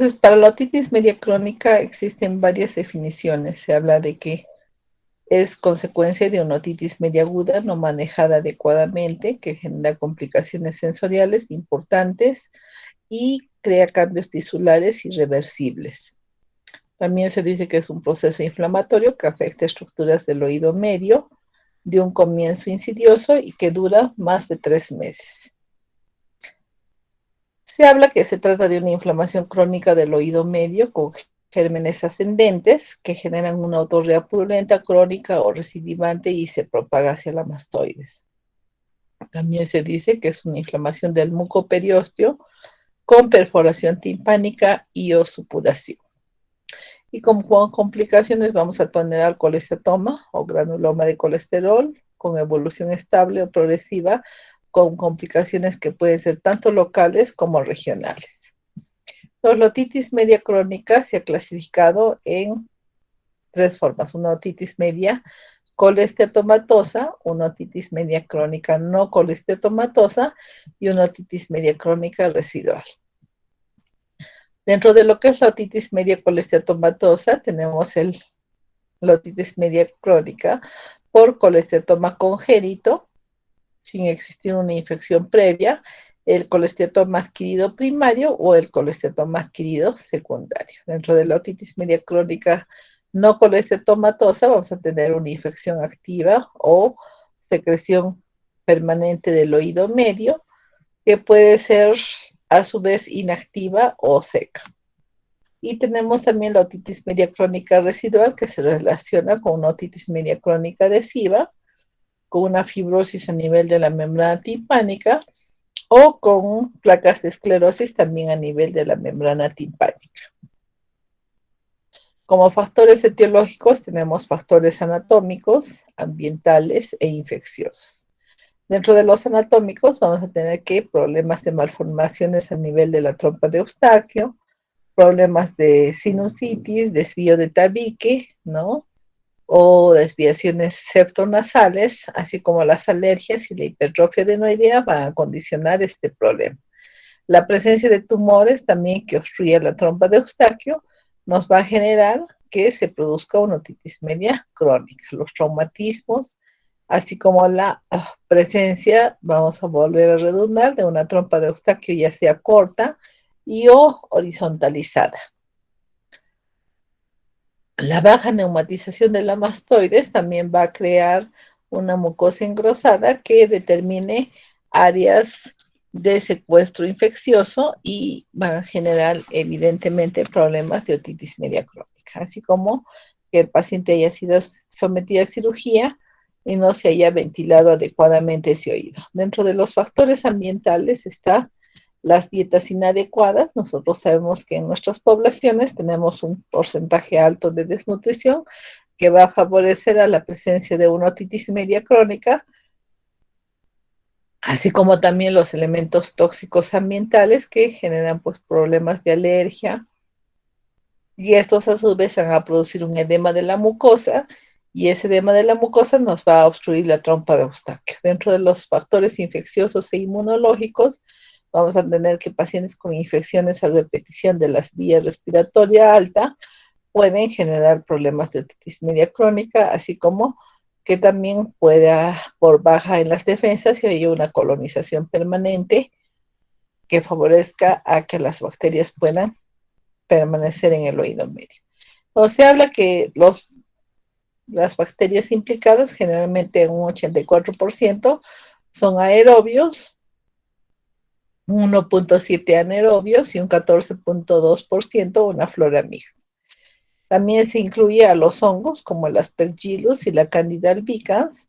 Entonces, para la otitis media crónica existen varias definiciones. Se habla de que es consecuencia de una otitis media aguda no manejada adecuadamente, que genera complicaciones sensoriales importantes y crea cambios tisulares irreversibles. También se dice que es un proceso inflamatorio que afecta estructuras del oído medio de un comienzo insidioso y que dura más de 3 meses. Se habla que se trata de una inflamación crónica del oído medio con gérmenes ascendentes que generan una otorrea purulenta crónica o recidivante y se propaga hacia la mastoides. También se dice que es una inflamación del mucoperiósteo con perforación timpánica y o supuración. Y como complicaciones vamos a tener colesterol o granuloma de colesterol con evolución estable o progresiva, con complicaciones que pueden ser tanto locales como regionales. La otitis media crónica se ha clasificado en 3 formas: una otitis media colesteatomatosa, una otitis media crónica no colesteatomatosa y una otitis media crónica residual. Dentro de lo que es la otitis media colesteatomatosa tenemos la otitis media crónica por colesteatoma congénito, sin existir una infección previa, el colesteatoma adquirido primario o el colesteatoma adquirido secundario. Dentro de la otitis media crónica no colesteatomatosa vamos a tener una infección activa o secreción permanente del oído medio, que puede ser a su vez inactiva o seca. Y tenemos también la otitis media crónica residual, que se relaciona con una otitis media crónica adhesiva, con una fibrosis a nivel de la membrana timpánica o con placas de esclerosis también a nivel de la membrana timpánica. Como factores etiológicos tenemos factores anatómicos, ambientales e infecciosos. Dentro de los anatómicos vamos a tener que problemas de malformaciones a nivel de la trompa de Eustaquio, problemas de sinusitis, desvío de tabique, ¿no? O desviaciones septonasales, así como las alergias y la hipertrofia adenoidea van a condicionar este problema. La presencia de tumores también que obstruye la trompa de Eustaquio nos va a generar que se produzca una otitis media crónica. Los traumatismos, así como la presencia, vamos a volver a redundar, de una trompa de Eustaquio ya sea corta y o horizontalizada. La baja neumatización de la mastoides también va a crear una mucosa engrosada que determine áreas de secuestro infeccioso y van a generar evidentemente problemas de otitis media crónica, así como que el paciente haya sido sometido a cirugía y no se haya ventilado adecuadamente ese oído. Dentro de los factores ambientales está las dietas inadecuadas. Nosotros sabemos que en nuestras poblaciones tenemos un porcentaje alto de desnutrición que va a favorecer a la presencia de una otitis media crónica, así como también los elementos tóxicos ambientales que generan pues problemas de alergia, y estos a su vez van a producir un edema de la mucosa, y ese edema de la mucosa nos va a obstruir la trompa de Eustaquio. Dentro de los factores infecciosos e inmunológicos vamos a tener que pacientes con infecciones a repetición de las vías respiratoria alta pueden generar problemas de otitis media crónica, así como que también pueda, por baja en las defensas, y haya una colonización permanente que favorezca a que las bacterias puedan permanecer en el oído medio. O se habla que las bacterias implicadas, generalmente un 84%, son aerobios, 1.7 anaerobios y un 14.2% una flora mixta. También se incluye a los hongos como el Aspergillus y la Candida albicans,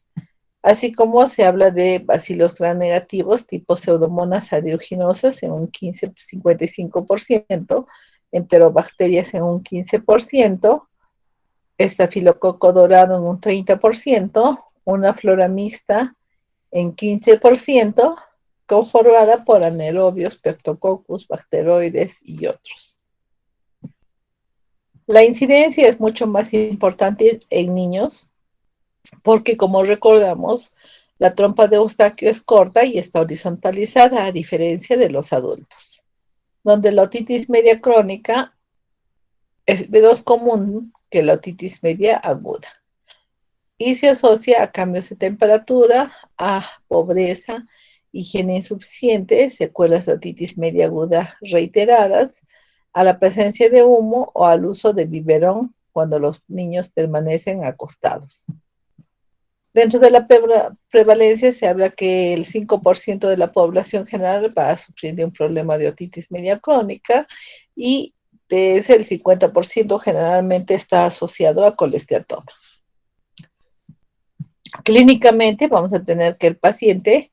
así como se habla de bacilos gram negativos tipo Pseudomonas aeruginosa en un 55%, enterobacterias en un 15%, estafilococo dorado en un 30%, una flora mixta en 15%, conformada por anaerobios, peptococcus, bacteroides y otros. La incidencia es mucho más importante en niños porque, como recordamos, la trompa de Eustaquio es corta y está horizontalizada, a diferencia de los adultos. donde la otitis media crónica es menos común que la otitis media aguda y se asocia a cambios de temperatura, a pobreza, higiene insuficiente, secuelas de otitis media aguda reiteradas, a la presencia de humo o al uso de biberón cuando los niños permanecen acostados. Dentro de la prevalencia se habla que el 5% de la población general va a sufrir de un problema de otitis media crónica y de ese el 50% generalmente está asociado a colesteatoma. Clínicamente vamos a tener que el paciente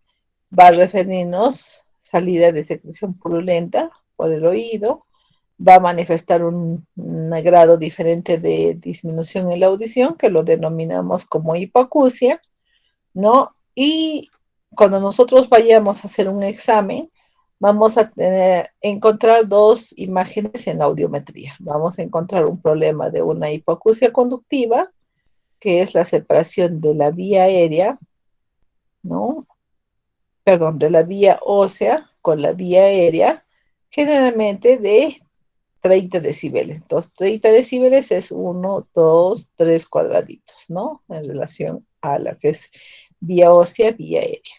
va a referirnos salida de secreción purulenta por el oído, va a manifestar un grado diferente de disminución en la audición, que lo denominamos como hipoacusia, ¿no? Y cuando nosotros vayamos a hacer un examen, vamos a encontrar dos imágenes en la audiometría. Vamos a encontrar un problema de una hipoacusia conductiva, que es la separación de la vía aérea, ¿no? Perdón, de la vía ósea con la vía aérea, generalmente de 30 decibeles. Entonces, 30 decibeles es uno, 2, 3 cuadraditos, ¿no? En relación a la que es vía ósea, vía aérea.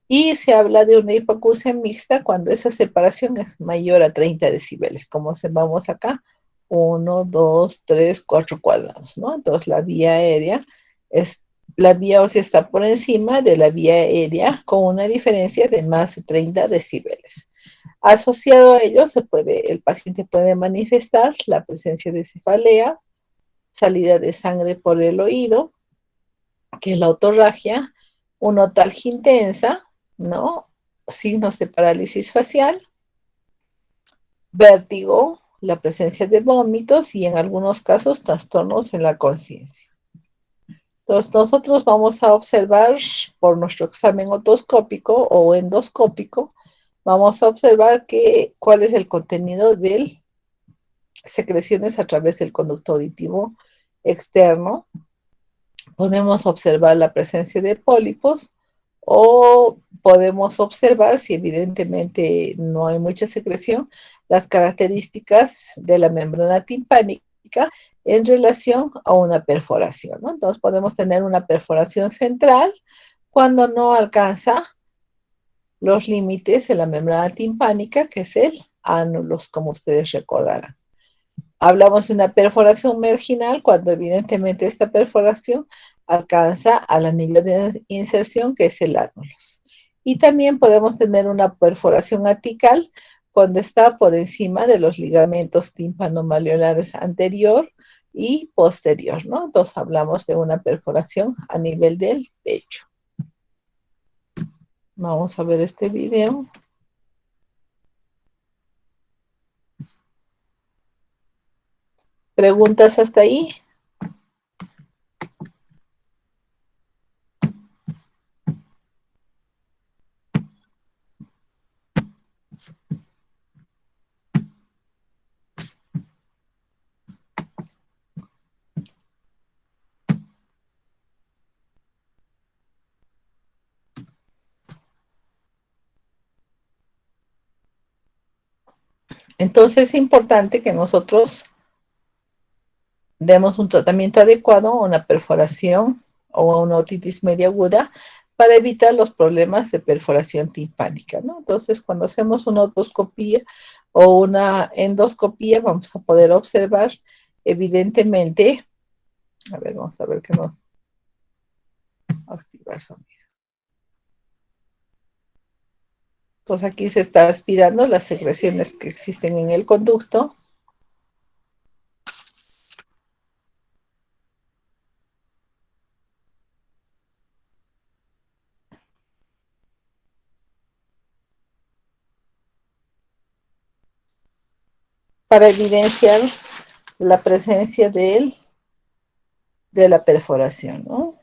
Y se habla de una hipoacusia mixta cuando esa separación es mayor a 30 decibeles, como vamos acá, uno, 2, 3, 4 cuadrados, ¿no? Entonces, la vía aérea es la vía ósea está por encima de la vía aérea con una diferencia de más de 30 decibeles. Asociado a ello, el paciente puede manifestar la presencia de cefalea, salida de sangre por el oído, que es la otorragia, una otalgia intensa, ¿no? Signos de parálisis facial, vértigo, la presencia de vómitos y en algunos casos trastornos en la conciencia. Entonces, nosotros vamos a observar por nuestro examen otoscópico o endoscópico, vamos a observar cuál es el contenido de secreciones a través del conducto auditivo externo. Podemos observar la presencia de pólipos o podemos observar, si evidentemente no hay mucha secreción, las características de la membrana timpánica en relación a una perforación, ¿no? Entonces podemos tener una perforación central cuando no alcanza los límites de la membrana timpánica, que es el ánulus, como ustedes recordarán. Hablamos de una perforación marginal cuando evidentemente esta perforación alcanza al anillo de inserción, que es el ánulus. Y también podemos tener una perforación apical cuando está por encima de los ligamentos tímpano-malleolares anterior y posterior, ¿no? Entonces hablamos de una perforación a nivel del techo. Vamos a ver este video. ¿Preguntas hasta ahí? Entonces es importante que nosotros demos un tratamiento adecuado a una perforación o a una otitis media aguda para evitar los problemas de perforación timpánica, ¿no? Entonces, cuando hacemos una otoscopía o una endoscopía, vamos a poder observar evidentemente, a ver, vamos a ver qué nos activa el sonido. Entonces, aquí se está aspirando las secreciones que existen en el conducto. Para evidenciar la presencia de la perforación, ¿no?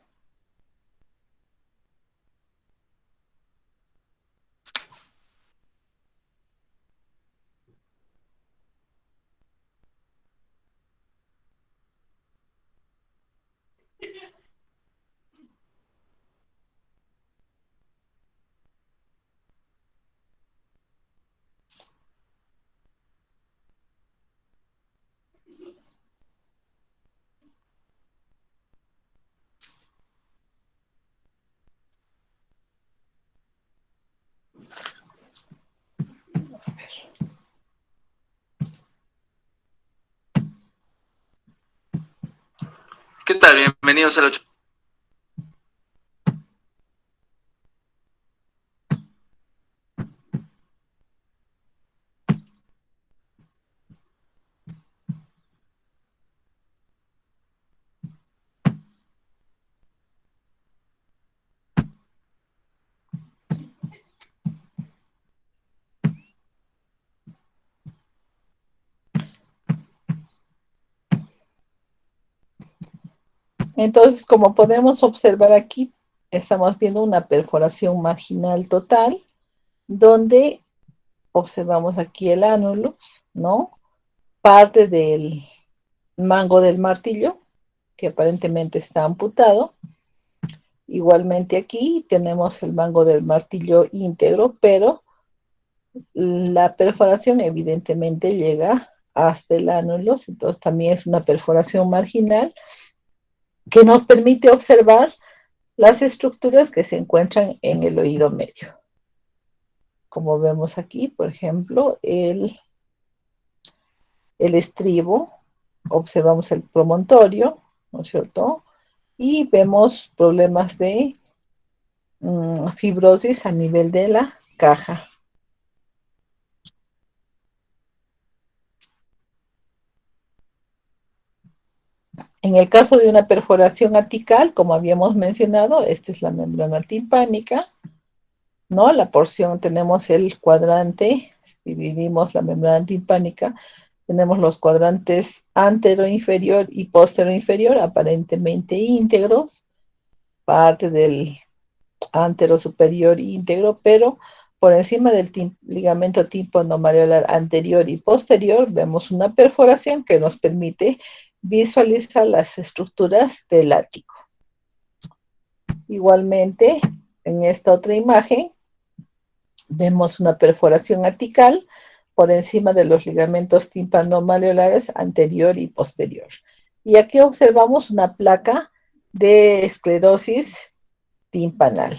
¿Qué tal? Bienvenidos al 8. Entonces, como podemos observar aquí, estamos viendo una perforación marginal total, donde observamos aquí el ánulus, ¿no? Parte del mango del martillo, que aparentemente está amputado. Igualmente aquí tenemos el mango del martillo íntegro, pero la perforación evidentemente llega hasta el ánulus, entonces también es una perforación marginal que nos permite observar las estructuras que se encuentran en el oído medio. Como vemos aquí, por ejemplo, el estribo, observamos el promontorio, ¿no es cierto? Y vemos problemas de fibrosis a nivel de la caja. En el caso de una perforación atical, como habíamos mencionado, esta es la membrana timpánica, ¿no? La porción, tenemos el cuadrante, dividimos la membrana timpánica, tenemos los cuadrantes antero inferior y postero inferior, aparentemente íntegros, parte del antero superior íntegro, pero por encima del ligamento tímpano-mareolar anterior y posterior vemos una perforación que nos permite visualizar las estructuras del ático. Igualmente, en esta otra imagen, vemos una perforación atical por encima de los ligamentos tímpano-mareolares anterior y posterior. Y aquí observamos una placa de esclerosis timpanal.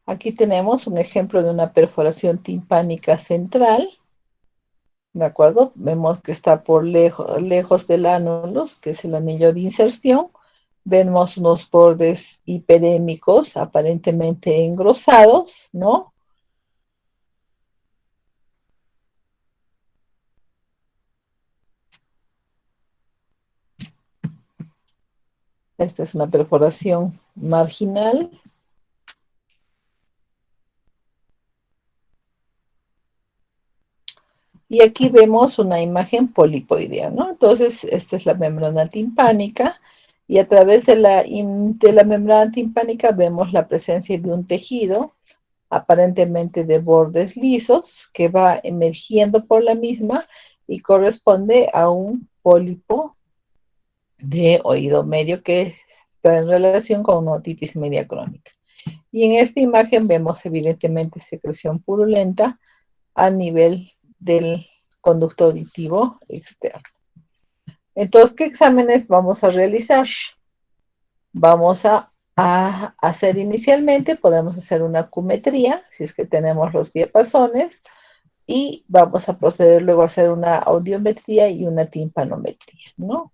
Aquí tenemos un ejemplo de una perforación timpánica central, ¿de acuerdo? Vemos que está por lejos del ánulus, que es el anillo de inserción. Vemos unos bordes hiperémicos aparentemente engrosados, ¿no? Esta es una perforación marginal. Y aquí vemos una imagen polipoidea, ¿no? Entonces, esta es la membrana timpánica y a través de la membrana timpánica vemos la presencia de un tejido aparentemente de bordes lisos que va emergiendo por la misma y corresponde a un pólipo de oído medio que está en relación con una otitis media crónica. Y en esta imagen vemos evidentemente secreción purulenta a nivel del conducto auditivo externo. Entonces, ¿qué exámenes vamos a realizar? Vamos a hacer inicialmente, podemos hacer una acumetría, si es que tenemos los diapasones, y vamos a proceder luego a hacer una audiometría y una timpanometría, ¿no?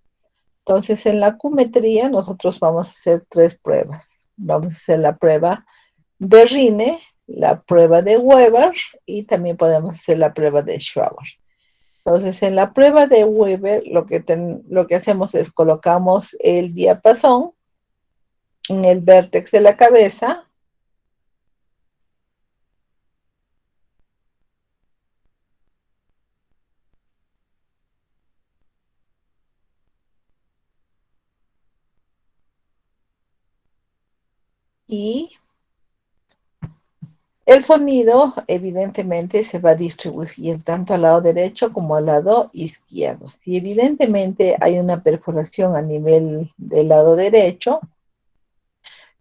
Entonces, en la acumetría nosotros vamos a hacer 3 pruebas. Vamos a hacer la prueba de Rine, la prueba de Weber y también podemos hacer la prueba de Schwaber. Entonces, en la prueba de Weber, lo que hacemos es colocamos el diapasón en el vértex de la cabeza y el sonido evidentemente se va a distribuir tanto al lado derecho como al lado izquierdo. Si evidentemente hay una perforación a nivel del lado derecho,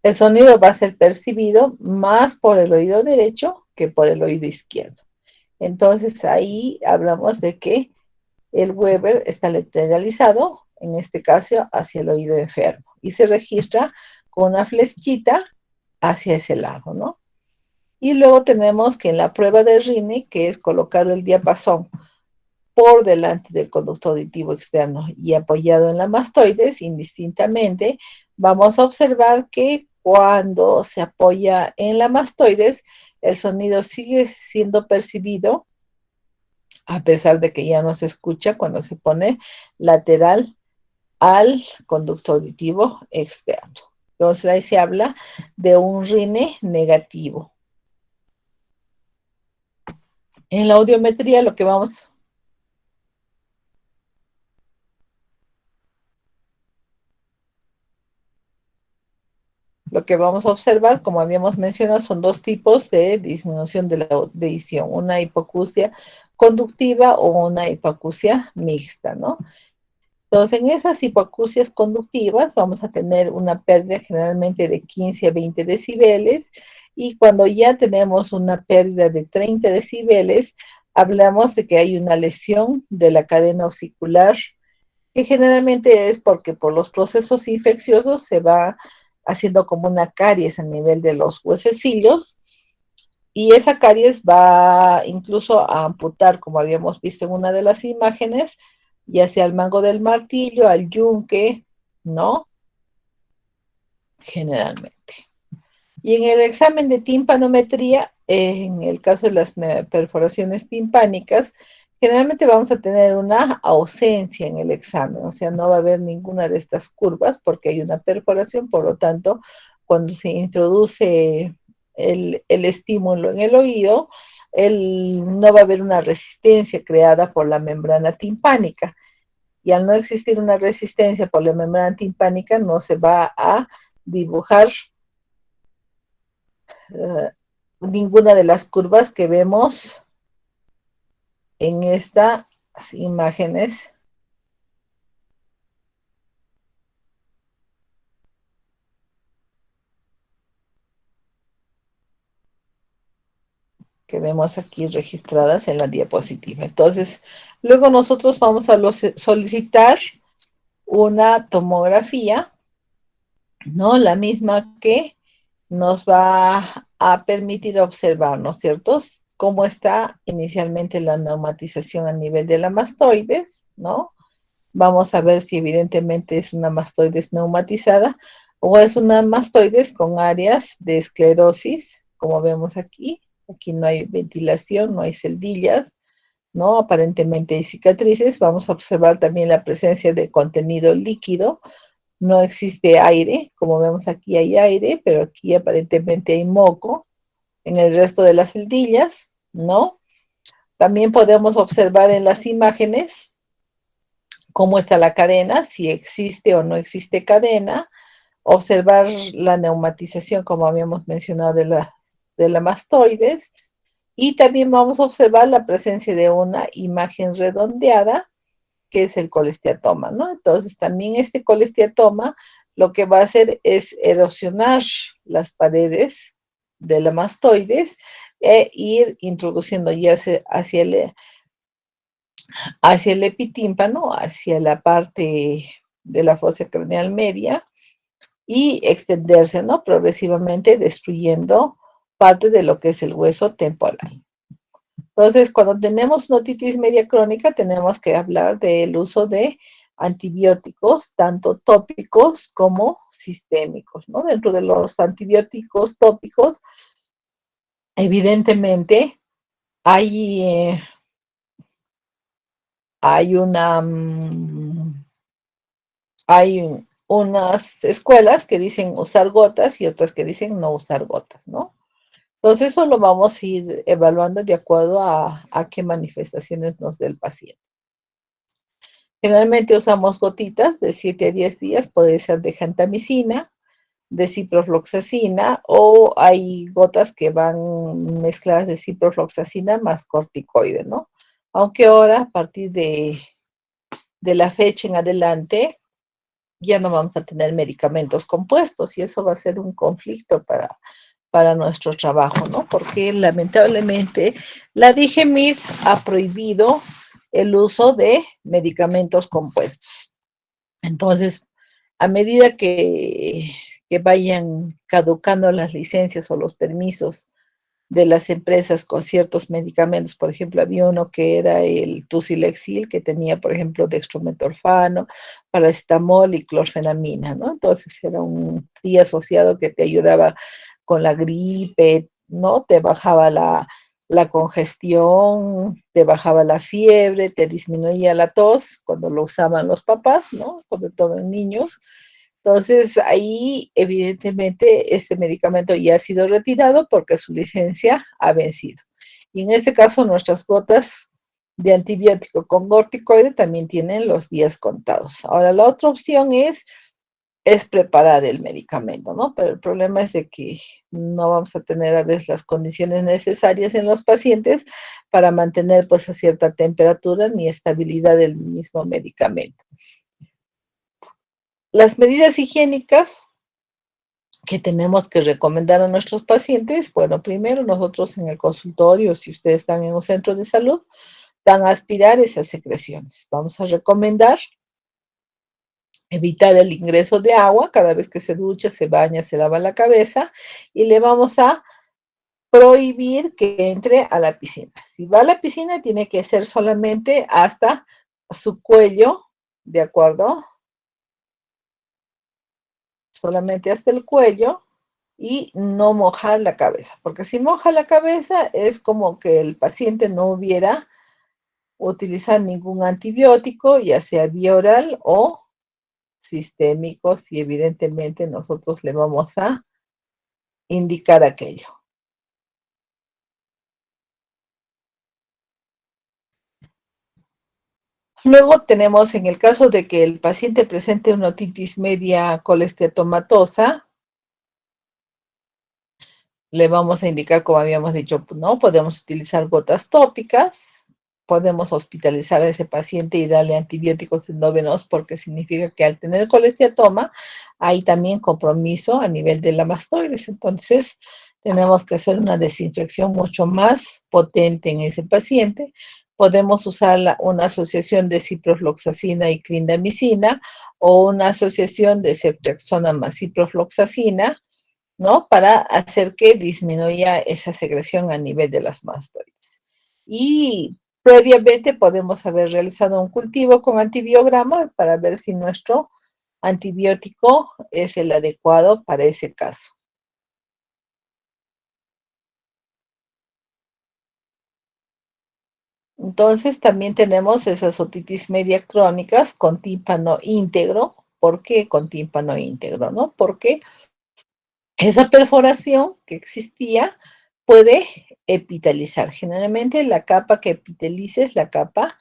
el sonido va a ser percibido más por el oído derecho que por el oído izquierdo. Entonces ahí hablamos de que el Weber está lateralizado en este caso hacia el oído enfermo, y se registra con una flechita hacia ese lado, ¿no? Y luego tenemos que en la prueba de Rini, que es colocar el diapasón por delante del conducto auditivo externo y apoyado en la mastoides, indistintamente, vamos a observar que cuando se apoya en la mastoides, el sonido sigue siendo percibido, a pesar de que ya no se escucha cuando se pone lateral al conducto auditivo externo. Entonces ahí se habla de un rine negativo. En la audiometría lo que vamos a observar, como habíamos mencionado, son dos tipos de disminución de la audición, una hipoacusia conductiva o una hipoacusia mixta, ¿no? Entonces, en esas hipoacusias conductivas vamos a tener una pérdida generalmente de 15 a 20 decibeles, y cuando ya tenemos una pérdida de 30 decibeles, hablamos de que hay una lesión de la cadena osicular, que generalmente es porque por los procesos infecciosos se va haciendo como una caries a nivel de los huesecillos, y esa caries va incluso a amputar, como habíamos visto en una de las imágenes, ya sea al mango del martillo, al yunque, ¿no? Generalmente. Y en el examen de timpanometría, en el caso de las perforaciones timpánicas, generalmente vamos a tener una ausencia en el examen, o sea, no va a haber ninguna de estas curvas porque hay una perforación, por lo tanto, cuando se introduce el estímulo en el oído, no va a haber una resistencia creada por la membrana timpánica. Y al no existir una resistencia por la membrana timpánica, no se va a dibujar ninguna de las curvas que vemos en estas imágenes que vemos aquí registradas en la diapositiva. Entonces, luego nosotros vamos a solicitar una tomografía, ¿no? La misma que nos va a permitir observar, ¿no es cierto?, cómo está inicialmente la neumatización a nivel de la mastoides, ¿no? Vamos a ver si evidentemente es una mastoides neumatizada o es una mastoides con áreas de esclerosis, como vemos aquí. Aquí no hay ventilación, no hay celdillas, ¿no? Aparentemente hay cicatrices. Vamos a observar también la presencia de contenido líquido. No existe aire, como vemos aquí hay aire, pero aquí aparentemente hay moco en el resto de las celdillas, ¿no? También podemos observar en las imágenes cómo está la cadena, si existe o no existe cadena, observar la neumatización, como habíamos mencionado, de la mastoides, y también vamos a observar la presencia de una imagen redondeada, que es el colesteatoma, ¿no? Entonces, también este colesteatoma lo que va a hacer es erosionar las paredes de la mastoides e ir introduciendo ya hacia el epitímpano, hacia la parte de la fosa craneal media, y extenderse, ¿no?, progresivamente, destruyendo parte de lo que es el hueso temporal. Entonces, cuando tenemos una otitis media crónica, tenemos que hablar del uso de antibióticos, tanto tópicos como sistémicos, ¿no? Dentro de los antibióticos tópicos, evidentemente, hay, eh, hay una... hay unas escuelas que dicen usar gotas y otras que dicen no usar gotas, ¿no? Entonces eso lo vamos a ir evaluando de acuerdo a qué manifestaciones nos dé el paciente. Generalmente usamos gotitas de 7 a 10 días, puede ser de gentamicina, de ciprofloxacina, o hay gotas que van mezcladas de ciprofloxacina más corticoide, ¿no? Aunque ahora, a partir de la fecha en adelante, ya no vamos a tener medicamentos compuestos, y eso va a ser un conflicto para nuestro trabajo, ¿no? Porque lamentablemente la DGMIF ha prohibido el uso de medicamentos compuestos. Entonces, a medida que vayan caducando las licencias o los permisos de las empresas con ciertos medicamentos. Por ejemplo, había uno que era el Tusilexil, que tenía, por ejemplo, dextrometorfano, paracetamol y clorfenamina, ¿no? Entonces era un día asociado que te ayudaba con la gripe, ¿no? Te bajaba la congestión, te bajaba la fiebre, te disminuía la tos cuando lo usaban los papás, ¿no? Sobre todo en niños. Entonces, ahí evidentemente este medicamento ya ha sido retirado porque su licencia ha vencido. Y en este caso, nuestras gotas de antibiótico con corticoide también tienen los días contados. Ahora, la otra opción es preparar el medicamento, ¿no? Pero el problema es de que no vamos a tener a veces las condiciones necesarias en los pacientes para mantener pues a cierta temperatura ni estabilidad del mismo medicamento. Las medidas higiénicas que tenemos que recomendar a nuestros pacientes, bueno, primero nosotros en el consultorio, si ustedes están en un centro de salud, van a aspirar esas secreciones. Vamos a recomendar evitar el ingreso de agua cada vez que se ducha, se baña, se lava la cabeza y le vamos a prohibir que entre a la piscina. Si va a la piscina, tiene que ser solamente hasta su cuello, ¿de acuerdo? Solamente hasta el cuello y no mojar la cabeza, porque si moja la cabeza es como que el paciente no hubiera utilizado ningún antibiótico, ya sea vía oral o sistémicos, y evidentemente nosotros le vamos a indicar aquello. Luego tenemos en el caso de que el paciente presente una otitis media colesteatomatosa, le vamos a indicar, como habíamos dicho, ¿no? Podemos utilizar gotas tópicas, podemos hospitalizar a ese paciente y darle antibióticos endógenos porque significa que al tener colesteatoma hay también compromiso a nivel de la mastoides. Entonces, tenemos que hacer una desinfección mucho más potente en ese paciente. Podemos usar una asociación de ciprofloxacina y clindamicina o una asociación de ceftriaxona más ciprofloxacina, ¿no? Para hacer que disminuya esa secreción a nivel de las mastoides. Y previamente podemos haber realizado un cultivo con antibiograma para ver si nuestro antibiótico es el adecuado para ese caso. Entonces también tenemos esas otitis media crónicas con tímpano íntegro. ¿Por qué con tímpano íntegro? ¿No? Porque esa perforación que existía puede epitalizar. Generalmente la capa que epitaliza es la capa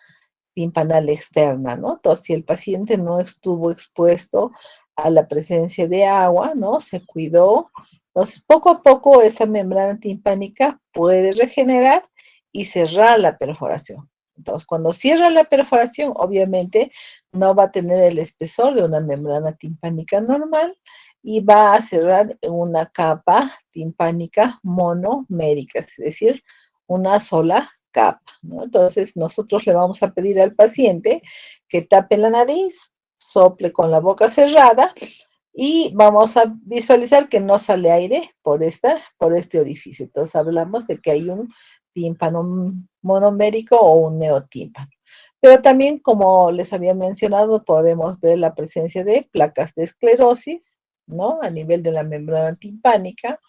timpanal externa, ¿no? Entonces, si el paciente no estuvo expuesto a la presencia de agua, ¿no? Se cuidó. Entonces, poco a poco esa membrana timpánica puede regenerar y cerrar la perforación. Entonces, cuando cierra la perforación, obviamente no va a tener el espesor de una membrana timpánica normal y va a cerrar en una capa timpánica monomérica, es decir, una sola capa, ¿no? Entonces, nosotros le vamos a pedir al paciente que tape la nariz, sople con la boca cerrada y vamos a visualizar que no sale aire por este orificio. Entonces, hablamos de que hay un tímpano monomérico o un neotímpano. Pero también, como les había mencionado, podemos ver la presencia de placas de esclerosis, ¿no? A nivel de la membrana timpánica.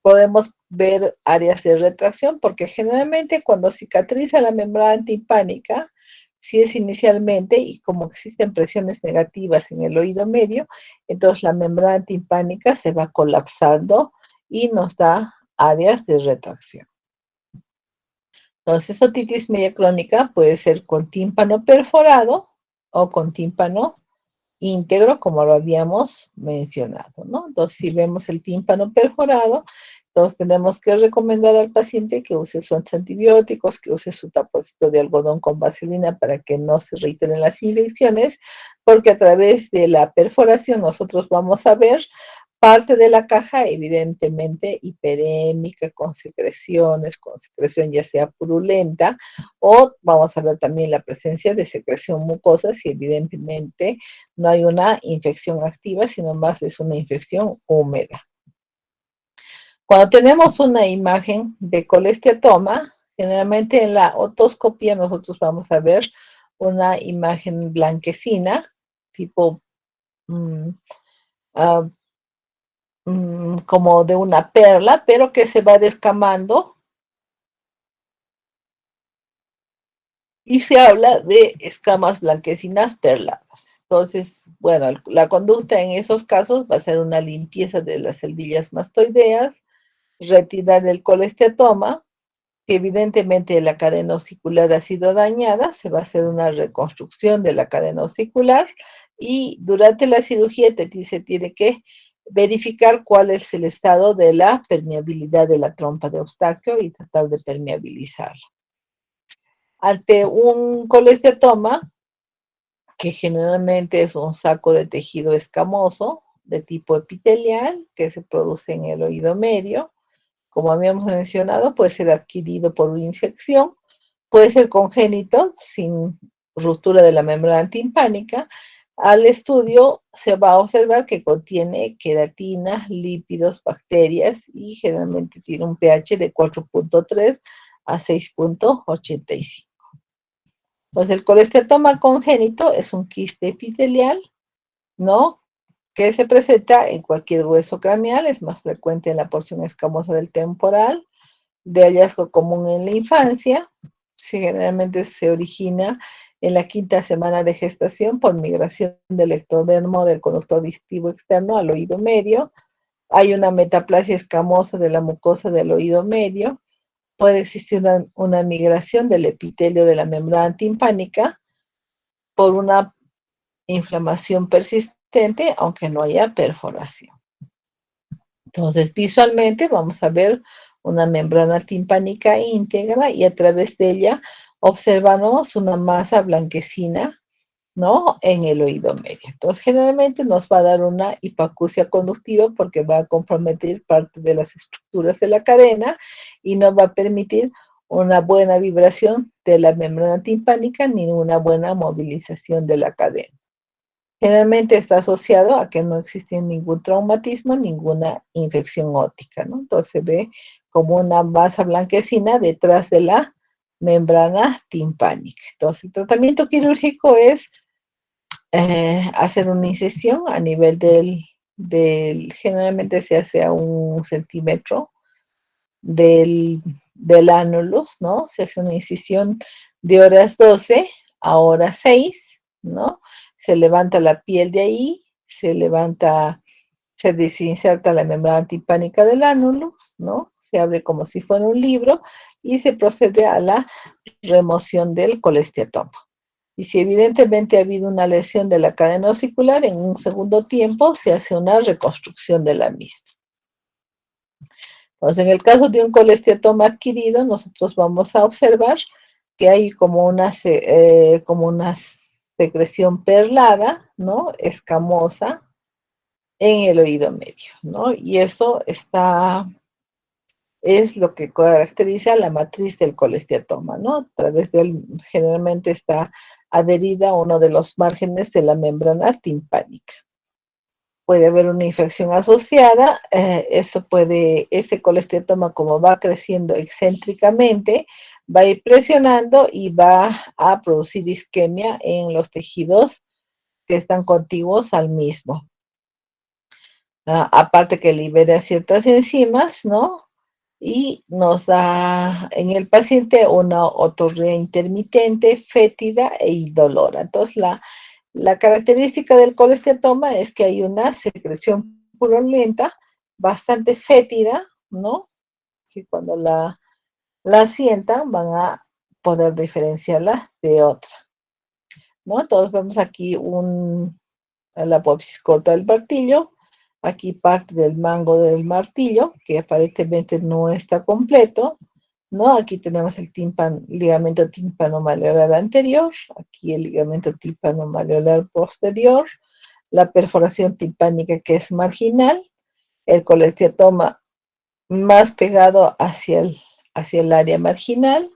Podemos ver áreas de retracción, porque generalmente cuando cicatriza la membrana timpánica, si es inicialmente, y como existen presiones negativas en el oído medio, entonces la membrana timpánica se va colapsando y nos da áreas de retracción. Entonces, otitis media crónica puede ser con tímpano perforado o con tímpano íntegro, como lo habíamos mencionado, ¿no? Entonces, si vemos el tímpano perforado, entonces tenemos que recomendar al paciente que use sus antibióticos, que use su tapocito de algodón con vaselina para que no se reiteren las infecciones, porque a través de la perforación nosotros vamos a ver parte de la caja evidentemente hiperémica, con secreción ya sea purulenta, o vamos a ver también la presencia de secreción mucosa si evidentemente no hay una infección activa, sino más es una infección húmeda. Cuando tenemos una imagen de colesteatoma, generalmente en la otoscopia nosotros vamos a ver una imagen blanquecina, tipo mm, uh, como de una perla, pero que se va descamando y se habla de escamas blanquecinas perladas. Entonces, bueno, la conducta en esos casos va a ser una limpieza de las celdillas mastoideas, retirar el colesteatoma, que evidentemente la cadena osicular ha sido dañada, se va a hacer una reconstrucción de la cadena osicular y durante la cirugía se tiene que verificar cuál es el estado de la permeabilidad de la trompa de Eustaquio y tratar de permeabilizarla. Ante un colesteatoma, que generalmente es un saco de tejido escamoso de tipo epitelial que se produce en el oído medio, como habíamos mencionado, puede ser adquirido por una infección, puede ser congénito sin ruptura de la membrana timpánica. Al estudio se va a observar que contiene queratina, lípidos, bacterias y generalmente tiene un pH de 4.3 a 6.85. Entonces, el colesteatoma congénito es un quiste epitelial, ¿no? Que se presenta en cualquier hueso craneal, es más frecuente en la porción escamosa del temporal, de hallazgo común en la infancia, generalmente se origina en la quinta semana de gestación por migración del ectodermo del conducto auditivo externo al oído medio. Hay una metaplasia escamosa de la mucosa del oído medio. Puede existir una migración del epitelio de la membrana timpánica por una inflamación persistente, aunque no haya perforación. Entonces, visualmente vamos a ver una membrana timpánica íntegra y a través de ella observamos una masa blanquecina, ¿no? En el oído medio. Entonces, generalmente nos va a dar una hipoacusia conductiva porque va a comprometer parte de las estructuras de la cadena y no va a permitir una buena vibración de la membrana timpánica ni una buena movilización de la cadena. Generalmente está asociado a que no existe ningún traumatismo, ninguna infección óptica, ¿no? Entonces se ve como una masa blanquecina detrás de la membrana timpánica. Entonces el tratamiento quirúrgico es hacer una incisión a nivel generalmente se hace a 1 centímetro del ánulus, ¿no? Se hace una incisión de horas 12 a horas 6, ¿no? Se levanta la piel de ahí, se desinserta la membrana timpánica del ánulus, ¿no? Se abre como si fuera un libro y se procede a la remoción del colesteatoma. Y si evidentemente ha habido una lesión de la cadena osicular, en un segundo tiempo se hace una reconstrucción de la misma. Entonces, en el caso de un colesteatoma adquirido, nosotros vamos a observar que hay como una secreción perlada, ¿no? Escamosa en el oído medio, ¿no? Y eso es lo que caracteriza la matriz del colesteatoma, ¿no? A través generalmente está adherida a uno de los márgenes de la membrana timpánica. Puede haber una infección asociada, este colesteatoma como va creciendo excéntricamente, va a ir presionando y va a producir isquemia en los tejidos que están contiguos al mismo. Aparte que libera ciertas enzimas, ¿no? Y nos da en el paciente una otorrea intermitente, fétida e indolora. Entonces, la característica del colesteatoma es que hay una secreción purulenta, bastante fétida, ¿no? Que cuando la sientan van a poder diferenciarla de otra, ¿no? Entonces vemos aquí la apófisis corta del martillo, aquí parte del mango del martillo, que aparentemente no está completo, ¿no? Aquí tenemos el ligamento tímpano-malleolar anterior, aquí el ligamento tímpano-malleolar posterior, la perforación timpánica que es marginal, el colesteatoma más pegado hacia el área marginal.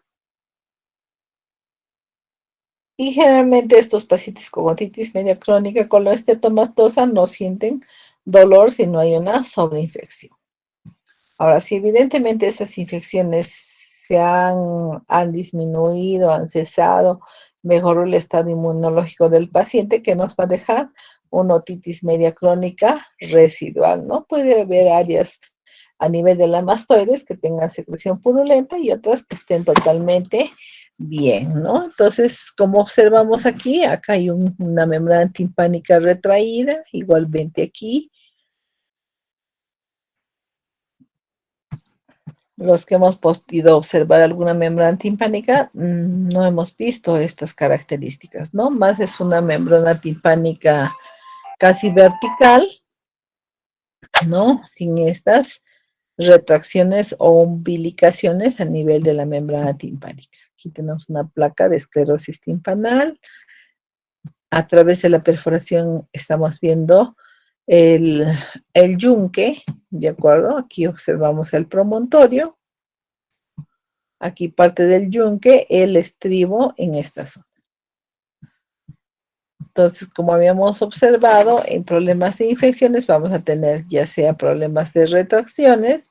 Y generalmente estos pacientes con otitis media crónica con colesteatomatosa no sienten dolor si no hay una sobreinfección. Ahora, si evidentemente esas infecciones han disminuido, han cesado, mejoró el estado inmunológico del paciente, que nos va a dejar una otitis media crónica residual, ¿no? Puede haber áreas a nivel de la mastoides que tengan secreción purulenta y otras que estén totalmente bien, ¿no? Entonces, como observamos aquí, acá hay una membrana timpánica retraída, igualmente aquí. Los que hemos podido observar alguna membrana timpánica, no hemos visto estas características, ¿no? Más es una membrana timpánica casi vertical, ¿no? Sin estas retracciones o umbilicaciones a nivel de la membrana timpánica. Aquí tenemos una placa de esclerosis timpanal. A través de la perforación estamos viendo el, el yunque, ¿de acuerdo? Aquí observamos el promontorio. Aquí parte del yunque, el estribo en esta zona. Entonces, como habíamos observado, en problemas de infecciones vamos a tener ya sea problemas de retracciones,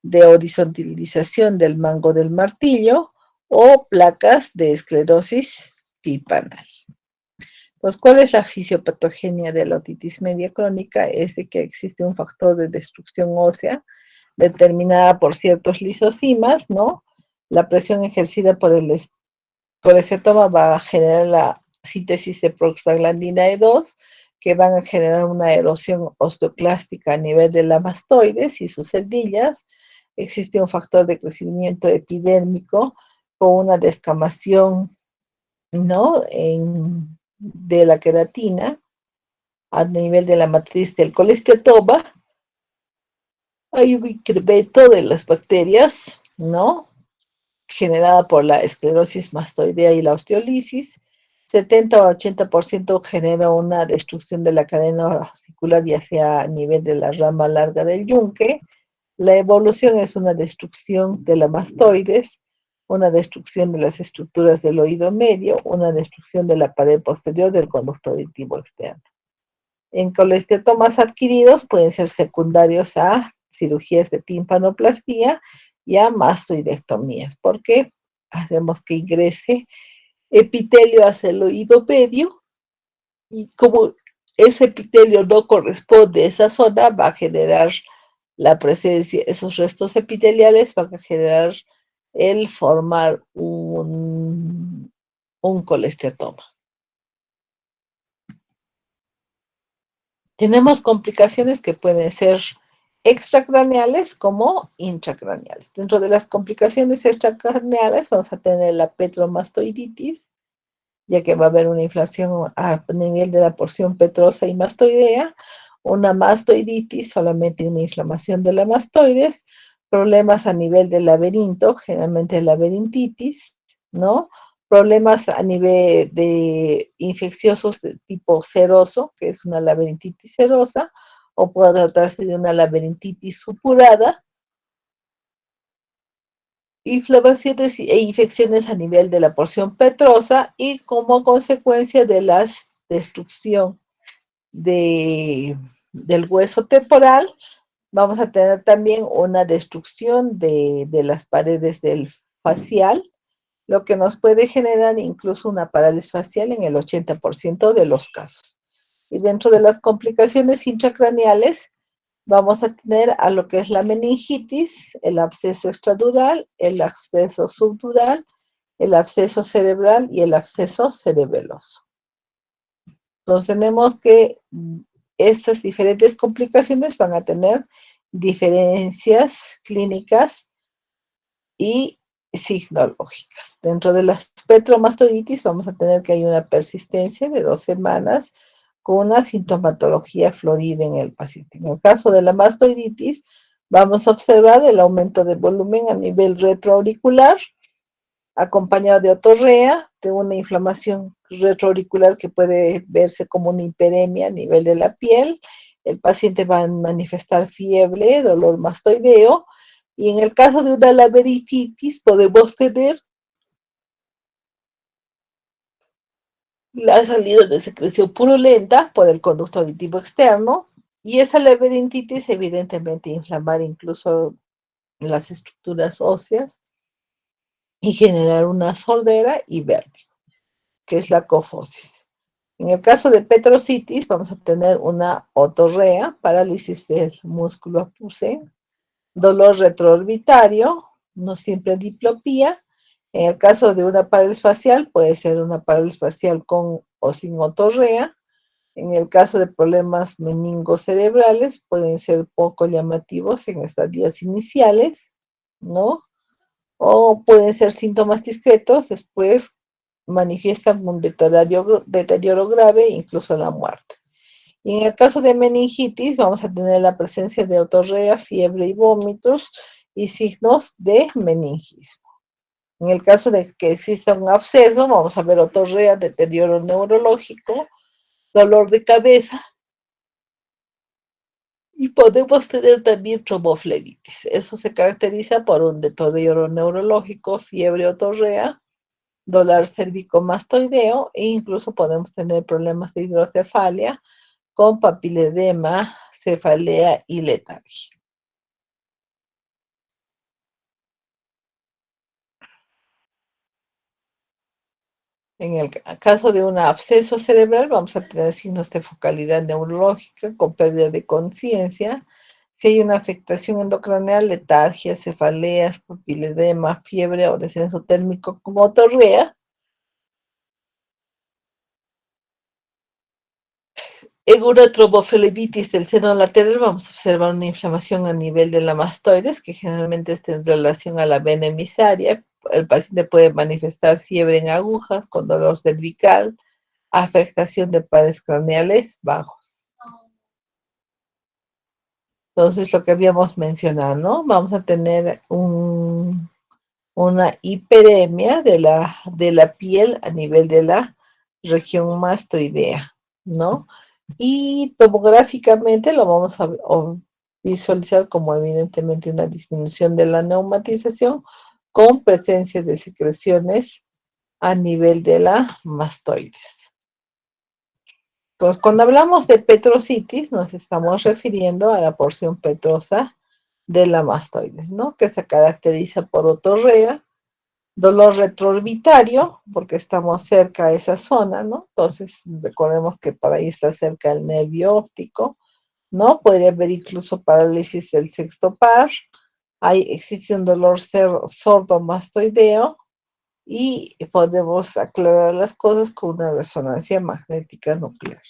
de horizontalización del mango del martillo o placas de esclerosis timpanal. Entonces, ¿cuál es la fisiopatogenia de la otitis media crónica? Es de que existe un factor de destrucción ósea determinada por ciertos lisosimas, ¿no? La presión ejercida por el colecetoma va a generar la síntesis de prostaglandina E2, que van a generar una erosión osteoclástica a nivel de la mastoides y sus celdillas. Existe un factor de crecimiento epidérmico con una descamación, ¿no? De la queratina a nivel de la matriz del colesteatoma. Hay un incremento de las bacterias, ¿no? Generada por la esclerosis mastoidea y la osteolisis. 70 o 80% genera una destrucción de la cadena articular, ya sea a nivel de la rama larga del yunque. La evolución es una destrucción de la mastoides, una destrucción de las estructuras del oído medio, una destrucción de la pared posterior del conducto auditivo externo. En colesteatomas adquiridos pueden ser secundarios a cirugías de timpanoplastía y a mastoidectomías, porque hacemos que ingrese epitelio hacia el oído medio y como ese epitelio no corresponde a esa zona, va a generar la presencia, esos restos epiteliales van a generar el formar un colesteatoma. Tenemos complicaciones que pueden ser extracraneales como intracraneales. Dentro de las complicaciones extracraneales vamos a tener la petromastoiditis, ya que va a haber una inflación a nivel de la porción petrosa y mastoidea, una mastoiditis, solamente una inflamación de la mastoides, problemas a nivel del laberinto, generalmente laberintitis, ¿no? Problemas a nivel de infecciosos de tipo seroso, que es una laberintitis serosa, o puede tratarse de una laberintitis supurada, inflamaciones e infecciones a nivel de la porción petrosa y como consecuencia de la destrucción del hueso temporal, vamos a tener también una destrucción de las paredes del facial, lo que nos puede generar incluso una parálisis facial en el 80% de los casos. Y dentro de las complicaciones intracraneales, vamos a tener a lo que es la meningitis, el absceso extradural, el absceso subdural, el absceso cerebral y el absceso cerebeloso. Entonces tenemos que estas diferentes complicaciones van a tener diferencias clínicas y signológicas. Dentro de la petromastoiditis vamos a tener que hay una persistencia de 2 semanas con una sintomatología florida en el paciente. En el caso de la mastoiditis, vamos a observar el aumento de volumen a nivel retroauricular, acompañado de otorrea, de una inflamación retroauricular que puede verse como una hiperemia a nivel de la piel, el paciente va a manifestar fiebre, dolor mastoideo, y en el caso de una laberintitis podemos tener la salida de secreción purulenta por el conducto auditivo externo, y esa laberintitis evidentemente inflamar incluso las estructuras óseas y generar una sordera y vértigo, que es la cofosis. En el caso de petrocitis vamos a tener una otorrea, parálisis del músculo apuce, dolor retroorbitario, no siempre diplopía. En el caso de una parálisis facial puede ser una parálisis facial con o sin otorrea. En el caso de problemas meningocerebrales pueden ser poco llamativos en estadios iniciales, ¿no? O pueden ser síntomas discretos, después manifiestan un deterioro grave, incluso la muerte. Y en el caso de meningitis, vamos a tener la presencia de otorrea, fiebre y vómitos y signos de meningismo. En el caso de que exista un absceso, vamos a ver otorrea, deterioro neurológico, dolor de cabeza y podemos tener también tromboflebitis. Eso se caracteriza por un deterioro neurológico, fiebre otorrea, dolor cérvico-mastoideo e incluso podemos tener problemas de hidrocefalia con papiledema, cefalea y letargia. En el caso de un absceso cerebral, vamos a tener signos de focalidad neurológica con pérdida de conciencia. Si hay una afectación endocraneal, letargia, cefaleas, papiledema, fiebre o descenso térmico como otorrea. En una tromboflebitis del seno lateral vamos a observar una inflamación a nivel de la mastoides, que generalmente está en relación a la vena emisaria. El paciente puede manifestar fiebre en agujas, con dolor cervical, afectación de pares craneales bajos. Entonces, lo que habíamos mencionado, ¿no? Vamos a tener una hiperemia de la piel a nivel de la región mastoidea, ¿no? Y tomográficamente lo vamos a visualizar como evidentemente una disminución de la neumatización con presencia de secreciones a nivel de la mastoides. Pues cuando hablamos de petrocitis nos estamos refiriendo a la porción petrosa de la mastoides, ¿no? Que se caracteriza por otorrea, dolor retroorbitario, porque estamos cerca a esa zona, ¿no? Entonces, recordemos que por ahí está cerca el nervio óptico, ¿no? Puede haber incluso parálisis del sexto par, existe un dolor sordo mastoideo y podemos aclarar las cosas con una resonancia magnética nuclear.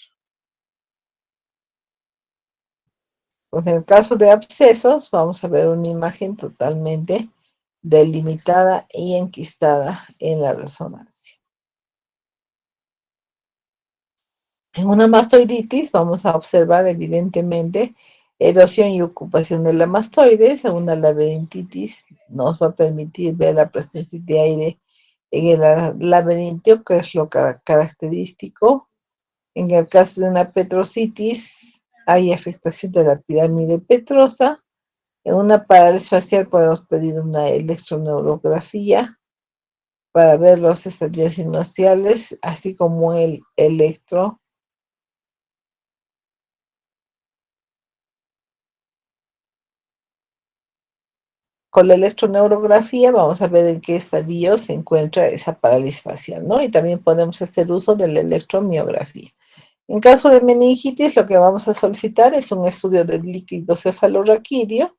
Pues en el caso de abscesos, vamos a ver una imagen totalmente delimitada y enquistada en la resonancia. En una mastoiditis vamos a observar evidentemente erosión y ocupación de la mastoides. En una laberintitis nos va a permitir ver la presencia de aire en el laberintio, que es lo característico. En el caso de una petrocitis hay afectación de la pirámide petrosa. En una parálisis facial podemos pedir una electroneurografía para ver los estadios sinoviales, así como el electro. Con la electroneurografía vamos a ver en qué estadio se encuentra esa parálisis facial, ¿no? Y también podemos hacer uso de la electromiografía. En caso de meningitis, lo que vamos a solicitar es un estudio del líquido cefalorraquídeo.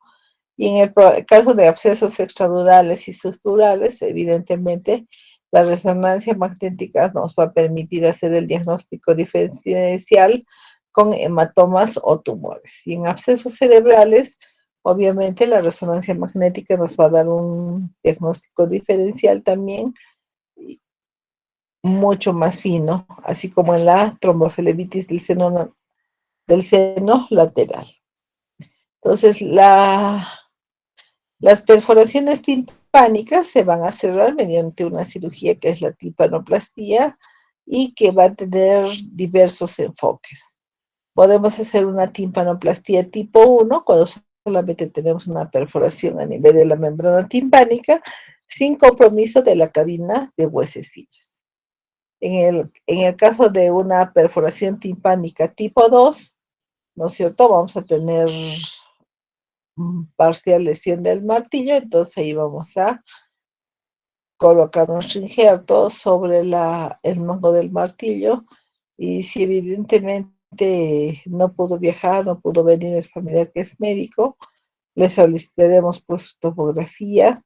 Y en el caso de abscesos extradurales y subdurales, evidentemente, la resonancia magnética nos va a permitir hacer el diagnóstico diferencial con hematomas o tumores. Y en abscesos cerebrales, obviamente, la resonancia magnética nos va a dar un diagnóstico diferencial también mucho más fino, así como en la tromboflebitis del seno lateral. Entonces, las perforaciones timpánicas se van a cerrar mediante una cirugía que es la timpanoplastía y que va a tener diversos enfoques. Podemos hacer una timpanoplastía tipo 1 cuando solamente tenemos una perforación a nivel de la membrana timpánica sin compromiso de la cadena de huesecillos. En el caso de una perforación timpánica tipo 2, ¿no es cierto? Vamos a tener parcial lesión del martillo, entonces ahí vamos a colocar nuestro injerto sobre el mango del martillo y si evidentemente no pudo viajar, no pudo venir el familiar que es médico, le solicitaremos pues topografía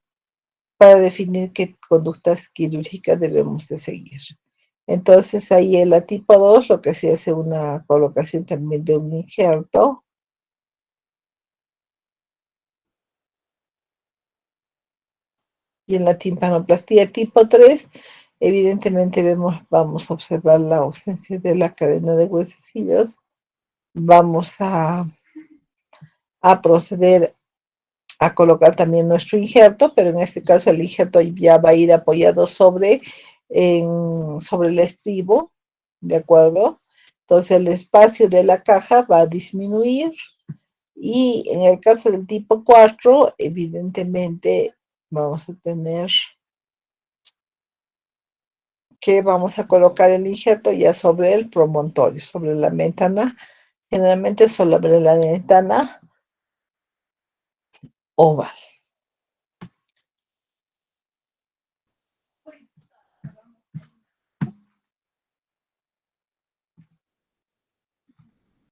para definir qué conductas quirúrgicas debemos de seguir. Entonces ahí en la tipo 2 lo que se hace una colocación también de un injerto. Y en la timpanoplastía tipo 3, evidentemente vamos a observar la ausencia de la cadena de huesecillos. Vamos a proceder a colocar también nuestro injerto, pero en este caso el injerto ya va a ir apoyado sobre el estribo, ¿de acuerdo? Entonces el espacio de la caja va a disminuir y en el caso del tipo 4, evidentemente vamos a tener que vamos a colocar el injerto ya sobre el promontorio, sobre la ventana, generalmente sobre la ventana oval.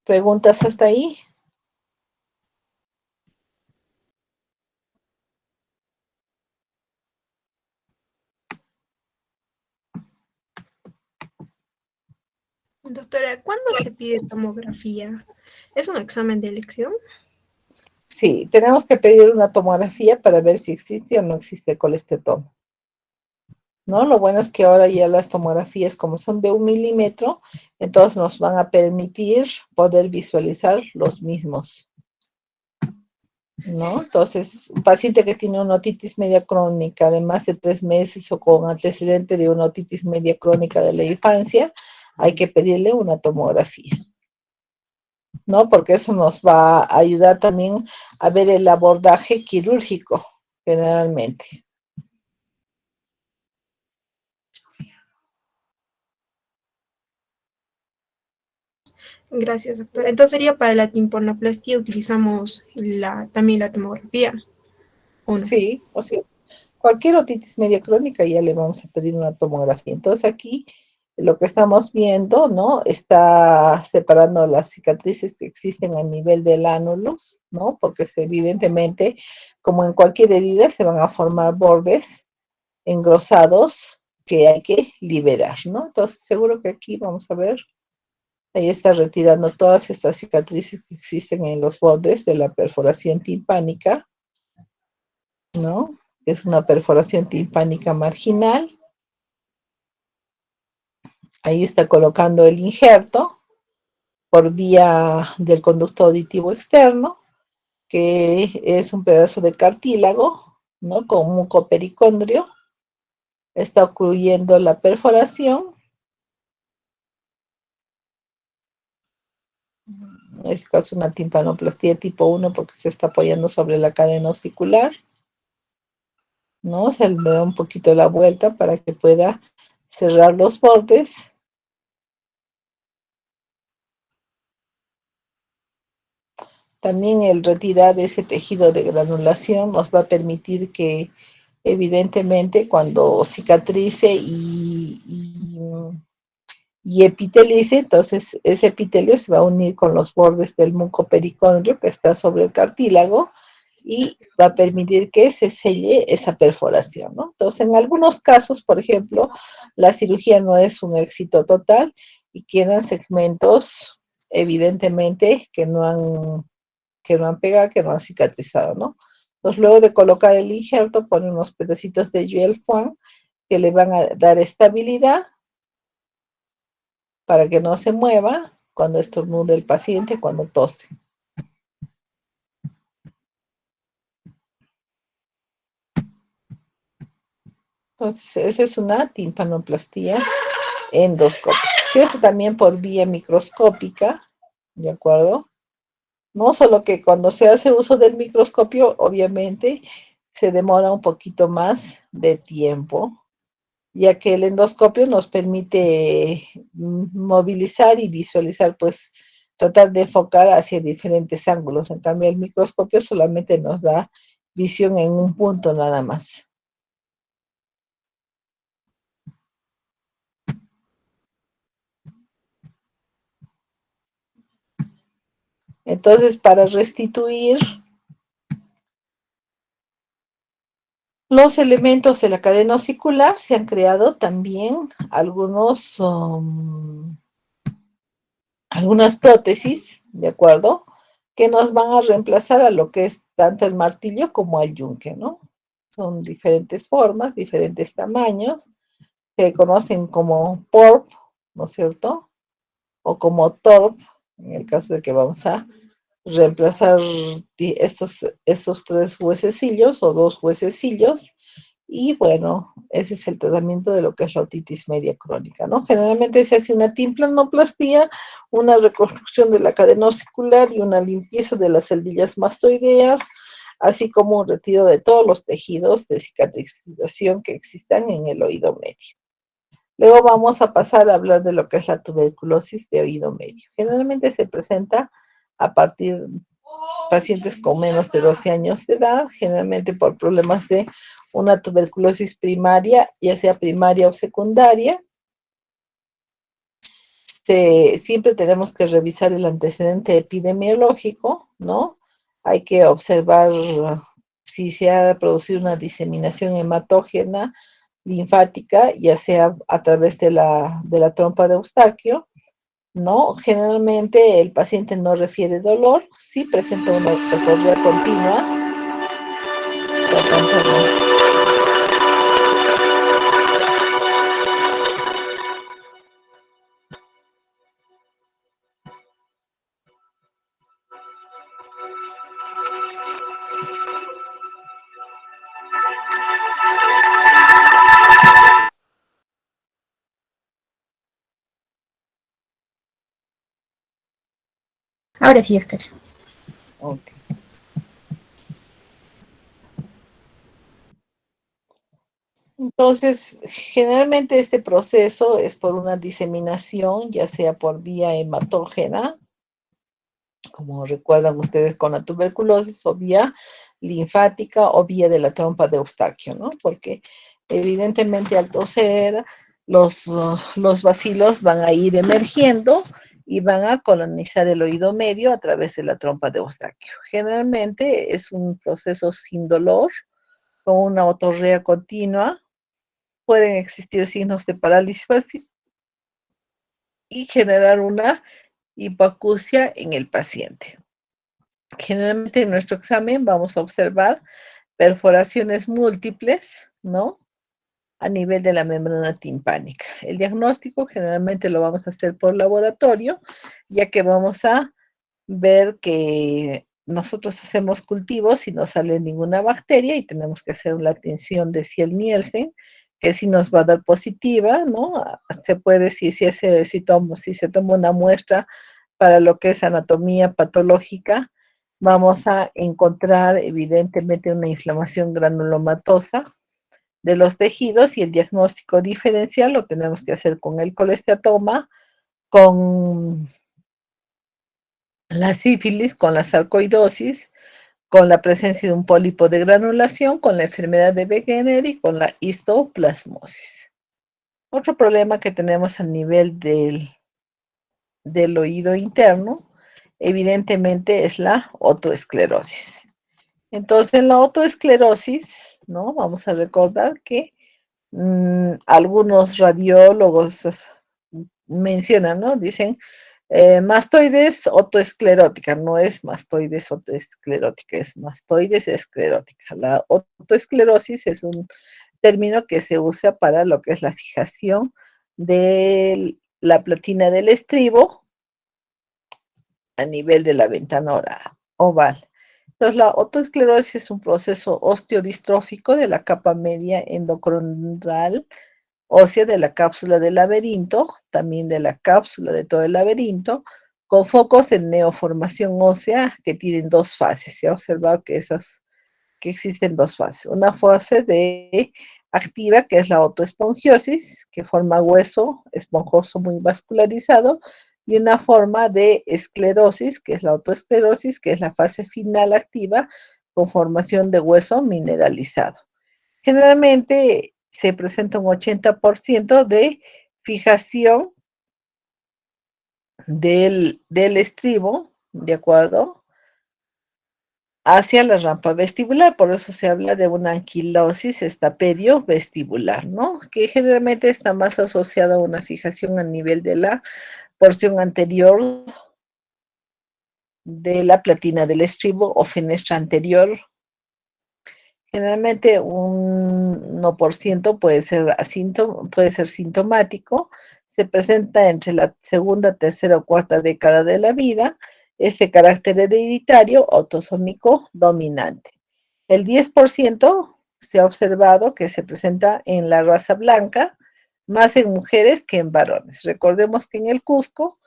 ¿Preguntas hasta ahí? Doctora, ¿cuándo se pide tomografía? ¿Es un examen de elección? Sí, tenemos que pedir una tomografía para ver si existe o no existe colesterol, ¿no? Lo bueno es que ahora ya las tomografías, como son de 1 milímetro, entonces nos van a permitir poder visualizar los mismos, ¿no? Entonces, un paciente que tiene una otitis media crónica de más de 3 meses o con antecedente de una otitis media crónica de la infancia, hay que pedirle una tomografía, ¿no? Porque eso nos va a ayudar también a ver el abordaje quirúrgico, generalmente. Gracias, doctora. Entonces sería para la timpanoplastia utilizamos también la tomografía, ¿o no? Sí, o sea, cualquier otitis media crónica ya le vamos a pedir una tomografía. Entonces aquí lo que estamos viendo, ¿no? Está separando las cicatrices que existen a nivel del ánulus, ¿no? Porque evidentemente, como en cualquier herida, se van a formar bordes engrosados que hay que liberar, ¿no? Entonces seguro que aquí vamos a ver, ahí está retirando todas estas cicatrices que existen en los bordes de la perforación timpánica, ¿no? Es una perforación timpánica marginal. Ahí está colocando el injerto por vía del conducto auditivo externo, que es un pedazo de cartílago, ¿no? Con mucopericondrio. Está ocluyendo la perforación. En este caso una timpanoplastía tipo 1 porque se está apoyando sobre la cadena osicular, ¿no? Se le da un poquito la vuelta para que pueda cerrar los bordes. También el retirar ese tejido de granulación nos va a permitir que evidentemente cuando cicatrice y epitelice, entonces ese epitelio se va a unir con los bordes del mucopericondrio que está sobre el cartílago y va a permitir que se selle esa perforación, ¿no? Entonces, en algunos casos, por ejemplo, la cirugía no es un éxito total y quedan segmentos, evidentemente, que no han pegado, que no han cicatrizado, ¿no? Entonces, luego de colocar el injerto, ponen unos pedacitos de gel foam que le van a dar estabilidad para que no se mueva cuando estornude el paciente, cuando tose. Entonces, esa es una timpanoplastía endoscópica. Se hace también por vía microscópica, ¿de acuerdo? No solo que cuando se hace uso del microscopio, obviamente se demora un poquito más de tiempo, ya que el endoscopio nos permite movilizar y visualizar, pues tratar de enfocar hacia diferentes ángulos. En cambio, el microscopio solamente nos da visión en un punto nada más. Entonces, para restituir los elementos de la cadena osicular, se han creado también algunas prótesis, ¿de acuerdo? Que nos van a reemplazar a lo que es tanto el martillo como el yunque, ¿no? Son diferentes formas, diferentes tamaños, se conocen como PORP, ¿no es cierto? O como TORP, en el caso de que vamos a reemplazar estos tres huesecillos o dos huesecillos. Y bueno, ese es el tratamiento de lo que es la otitis media crónica, ¿no? Generalmente se hace una timplanoplastia, una reconstrucción de la cadena osicular y una limpieza de las celdillas mastoideas, así como un retiro de todos los tejidos de cicatrización que existan en el oído medio. Luego vamos a pasar a hablar de lo que es la tuberculosis de oído medio. Generalmente se presenta a partir de pacientes con menos de 12 años de edad, generalmente por problemas de una tuberculosis primaria, ya sea primaria o secundaria. Siempre tenemos que revisar el antecedente epidemiológico, ¿no? Hay que observar si se ha producido una diseminación hematógena linfática, ya sea a través de la trompa de Eustaquio, ¿no? Generalmente el paciente no refiere dolor, sí presenta una otorrea continua. La trompa de... Ahora sí, Oscar. Okay. Entonces, generalmente este proceso es por una diseminación, ya sea por vía hematógena, como recuerdan ustedes con la tuberculosis, o vía linfática o vía de la trompa de Eustaquio, ¿no? Porque evidentemente al toser, los bacilos van a ir emergiendo y van a colonizar el oído medio a través de la trompa de Eustaquio. Generalmente es un proceso sin dolor, con una otorrea continua. Pueden existir signos de parálisis y generar una hipoacusia en el paciente. Generalmente en nuestro examen vamos a observar perforaciones múltiples, ¿no? A nivel de la membrana timpánica. El diagnóstico generalmente lo vamos a hacer por laboratorio, ya que vamos a ver que nosotros hacemos cultivos y no sale ninguna bacteria y tenemos que hacer la tinción de Ciel-Nielsen, que sí nos va a dar positiva, ¿no? Se puede, si se toma una muestra para lo que es anatomía patológica, vamos a encontrar evidentemente una inflamación granulomatosa de los tejidos y el diagnóstico diferencial lo tenemos que hacer con el colesteatoma, con la sífilis, con la sarcoidosis, con la presencia de un pólipo de granulación, con la enfermedad de Wegener y con la histoplasmosis. Otro problema que tenemos a nivel del oído interno, evidentemente, es la otoesclerosis. Entonces, la otoesclerosis, ¿no? Vamos a recordar que algunos radiólogos mencionan, ¿no? Dicen mastoides otoesclerótica, no es mastoides otoesclerótica, es mastoides esclerótica. La otoesclerosis es un término que se usa para lo que es la fijación de la platina del estribo a nivel de la ventana oval. Entonces, la otoesclerosis es un proceso osteodistrófico de la capa media endocondral ósea de la cápsula del laberinto, también de la cápsula de todo el laberinto, con focos en neoformación ósea que tienen dos fases. Se ha observado que existen dos fases. Una fase de activa, que es la autoespongiosis, que forma hueso esponjoso muy vascularizado, y una forma de esclerosis, que es la autoesclerosis, que es la fase final activa, con formación de hueso mineralizado. Generalmente se presenta un 80% de fijación del estribo, ¿de acuerdo? Hacia la rampa vestibular, por eso se habla de una anquilosis estapedio vestibular, ¿no? Que generalmente está más asociada a una fijación a nivel de la porción anterior de la platina del estribo o fenestra anterior. Generalmente un 1% puede ser sintomático, se presenta entre la segunda, tercera o cuarta década de la vida, este carácter hereditario autosómico dominante. El 10% se ha observado que se presenta en la raza blanca, más en mujeres que en varones. Recordemos que en el Cusco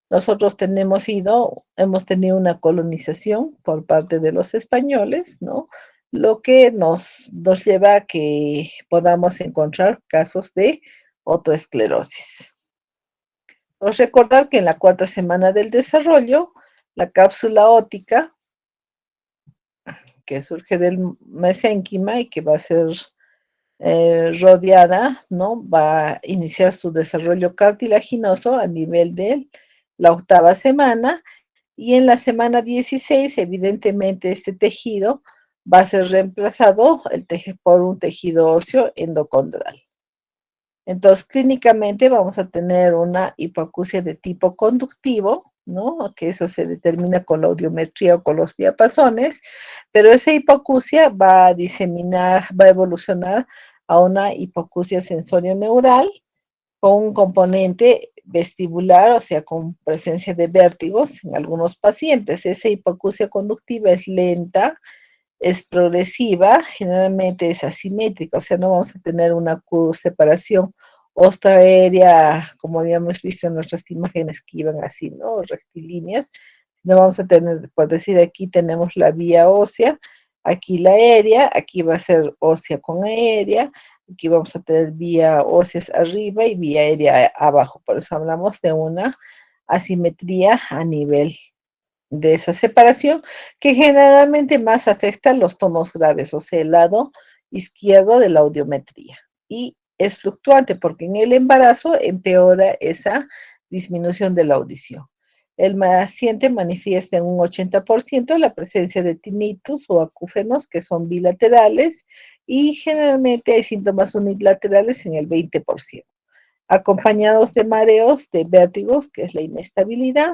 nosotros hemos tenido una colonización por parte de los españoles, ¿no? Lo que nos lleva a que podamos encontrar casos de otoesclerosis. Os recordar que en la cuarta semana del desarrollo, la cápsula óptica, que surge del mesénquima y que va a ser rodeada, ¿no? Va a iniciar su desarrollo cartilaginoso a nivel de la octava semana, y en la semana 16, evidentemente, este tejido va a ser reemplazado por un tejido óseo endocondral. Entonces, clínicamente vamos a tener una hipoacusia de tipo conductivo, ¿no? Que eso se determina con la audiometría o con los diapasones, pero esa hipoacusia va a va a evolucionar a una hipoacusia sensorio-neural con un componente vestibular, o sea, con presencia de vértigos en algunos pacientes. Esa hipoacusia conductiva es lenta, es progresiva, generalmente es asimétrica, o sea, no vamos a tener una separación osteoaérea, como habíamos visto en nuestras imágenes que iban así, ¿no? Rectilíneas. No vamos a tener, por decir, aquí tenemos la vía ósea, aquí la aérea, aquí va a ser ósea con aérea, aquí vamos a tener vía óseas arriba y vía aérea abajo, por eso hablamos de una asimetría a nivel de esa separación, que generalmente más afecta los tonos graves, o sea, el lado izquierdo de la audiometría. Y es fluctuante porque en el embarazo empeora esa disminución de la audición. El paciente manifiesta en un 80% la presencia de tinnitus o acúfenos que son bilaterales, y generalmente hay síntomas unilaterales en el 20%, acompañados de mareos, de vértigos, que es la inestabilidad.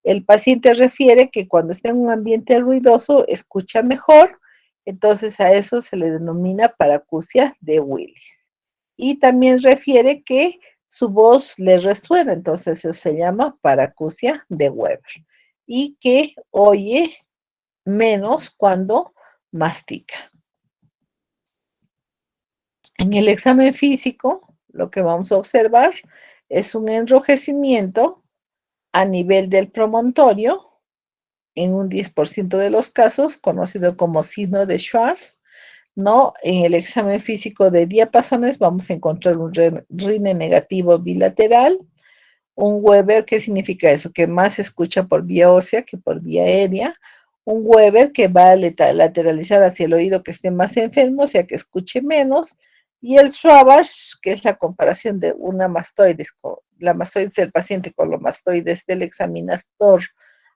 El paciente refiere que cuando está en un ambiente ruidoso escucha mejor, entonces a eso se le denomina paracusia de Willis. Y también refiere que su voz le resuena, entonces eso se llama paracusia de Weber. Y que oye menos cuando mastica. En el examen físico, lo que vamos a observar es un enrojecimiento a nivel del promontorio, en un 10% de los casos, conocido como signo de Schwartz, ¿no? En el examen físico de diapasones vamos a encontrar un RINE negativo bilateral, un Weber, ¿qué significa eso? Que más se escucha por vía ósea que por vía aérea, un Weber que va a lateralizar hacia el oído que esté más enfermo, o sea que escuche menos, y el Schwabach, que es la comparación de una mastoides, la mastoides del paciente con los mastoides del examinador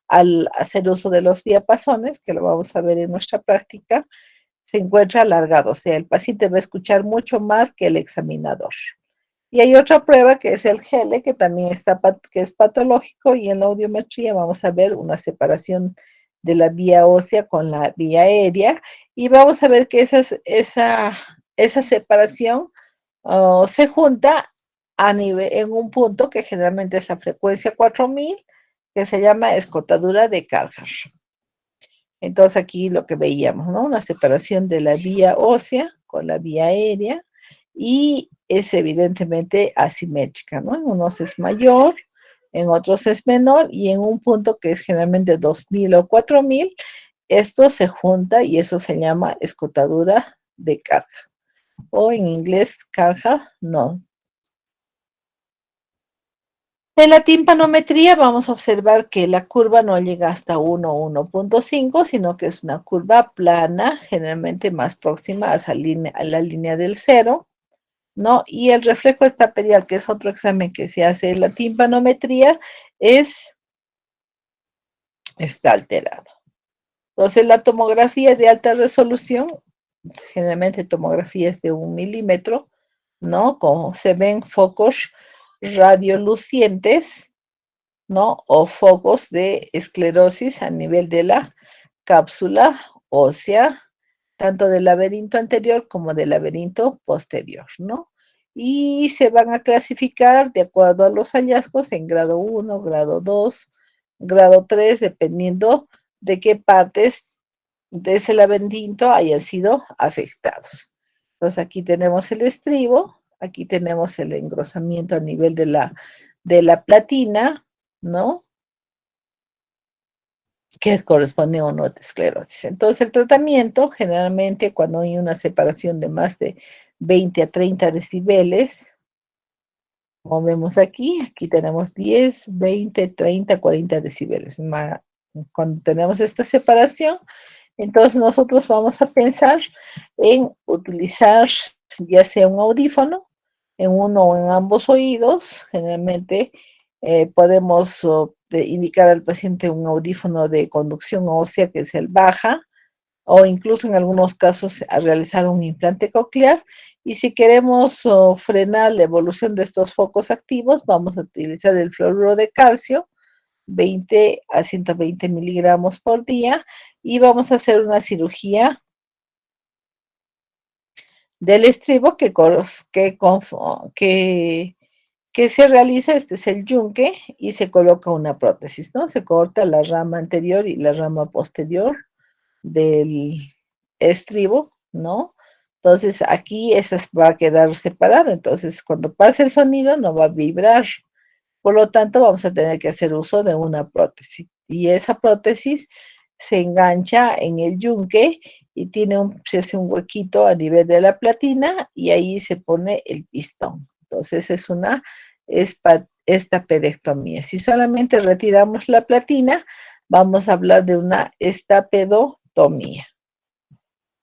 al hacer uso de los diapasones, que lo vamos a ver en nuestra práctica, se encuentra alargado, o sea, el paciente va a escuchar mucho más que el examinador. Y hay otra prueba que es el GELE, que también que es patológico, y en la audiometría vamos a ver una separación de la vía ósea con la vía aérea, y vamos a ver que esa separación se junta en un punto que generalmente es la frecuencia 4000, que se llama escotadura de Karhar. Entonces aquí lo que veíamos, ¿no? Una separación de la vía ósea con la vía aérea, y es evidentemente asimétrica, ¿no? En unos es mayor, en otros es menor y en un punto que es generalmente 2000 o 4000, esto se junta y eso se llama escotadura de carga o en inglés Carhart node. En la timpanometría vamos a observar que la curva no llega hasta 1 o 1.5, sino que es una curva plana, generalmente más próxima a la línea del cero, ¿no? Y el reflejo estapedial, que es otro examen que se hace en la timpanometría, está alterado. Entonces, la tomografía de alta resolución, generalmente tomografías de 1 milímetro, ¿no? Como se ven focos radiolucientes, ¿no? O focos de esclerosis a nivel de la cápsula ósea, tanto del laberinto anterior como del laberinto posterior, ¿no? Y se van a clasificar de acuerdo a los hallazgos en grado 1, grado 2, grado 3, dependiendo de qué partes de ese laberinto hayan sido afectados. Entonces aquí tenemos el estribo, aquí tenemos el engrosamiento a nivel de la platina, ¿no? Que corresponde a una esclerosis. Entonces, el tratamiento, generalmente, cuando hay una separación de más de 20 a 30 decibeles, como vemos aquí tenemos 10, 20, 30, 40 decibeles. Cuando tenemos esta separación, entonces nosotros vamos a pensar en utilizar ya sea un audífono en uno o en ambos oídos. Generalmente podemos indicar al paciente un audífono de conducción ósea, que es el baja, o incluso en algunos casos a realizar un implante coclear. Y si queremos frenar la evolución de estos focos activos, vamos a utilizar el fluoruro de calcio, 20 a 120 miligramos por día, y vamos a hacer una cirugía del estribo que se realiza. Este es el yunque y se coloca una prótesis, ¿no? Se corta la rama anterior y la rama posterior del estribo, ¿no? Entonces aquí esta va a quedar separada, entonces cuando pase el sonido no va a vibrar. Por lo tanto, vamos a tener que hacer uso de una prótesis. Y esa prótesis se engancha en el yunque y se hace un huequito a nivel de la platina y ahí se pone el pistón. Entonces es una estapedectomía. Si solamente retiramos la platina, vamos a hablar de una estapedotomía.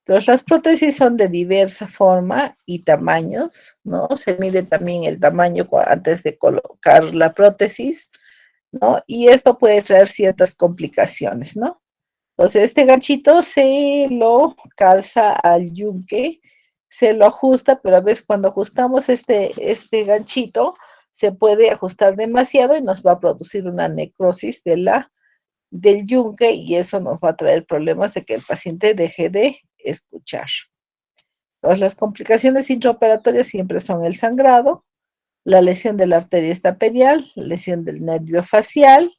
Entonces, las prótesis son de diversa forma y tamaños, ¿no? Se mide también el tamaño antes de colocar la prótesis, ¿no? Y esto puede traer ciertas complicaciones, ¿no? Entonces, este ganchito se lo calza al yunque, se lo ajusta, pero a veces cuando ajustamos este ganchito, se puede ajustar demasiado y nos va a producir una necrosis del yunque y eso nos va a traer problemas de que el paciente deje de escuchar. Entonces, las complicaciones intraoperatorias siempre son el sangrado, la lesión de la arteria estapedial, lesión del nervio facial,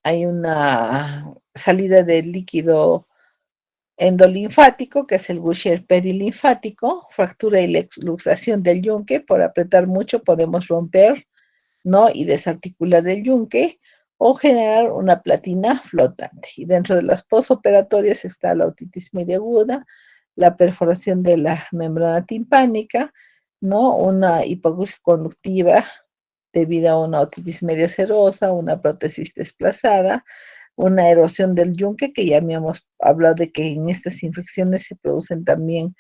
hay una salida de líquido endolinfático, que es el Gaucher perilinfático, fractura y luxación del yunque. Por apretar mucho podemos romper, ¿no? Y desarticular el yunque o generar una platina flotante. Y dentro de las posoperatorias está la otitis media aguda, la perforación de la membrana timpánica, ¿no? Una hipoacusia conductiva debido a una otitis media serosa, una prótesis desplazada, una erosión del yunque, que ya habíamos hablado de que en estas infecciones se producen también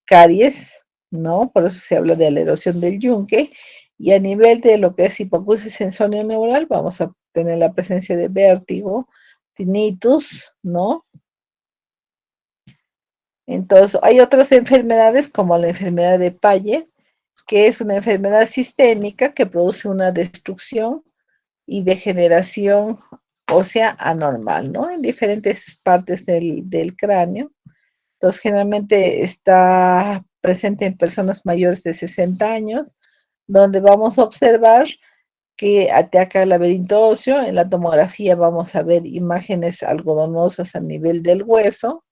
caries, ¿no? Por eso se habla de la erosión del yunque. Y a nivel de lo que es hipoacusia sensorial-neural, vamos a tener la presencia de vértigo, tinnitus, ¿no? Entonces, hay otras enfermedades como la enfermedad de Paget, que es una enfermedad sistémica que produce una destrucción y degeneración ósea anormal, ¿no? En diferentes partes del cráneo. Entonces, generalmente está presente en personas mayores de 60 años, donde vamos a observar que ataca el laberinto óseo. En la tomografía vamos a ver imágenes algodonosas a nivel del hueso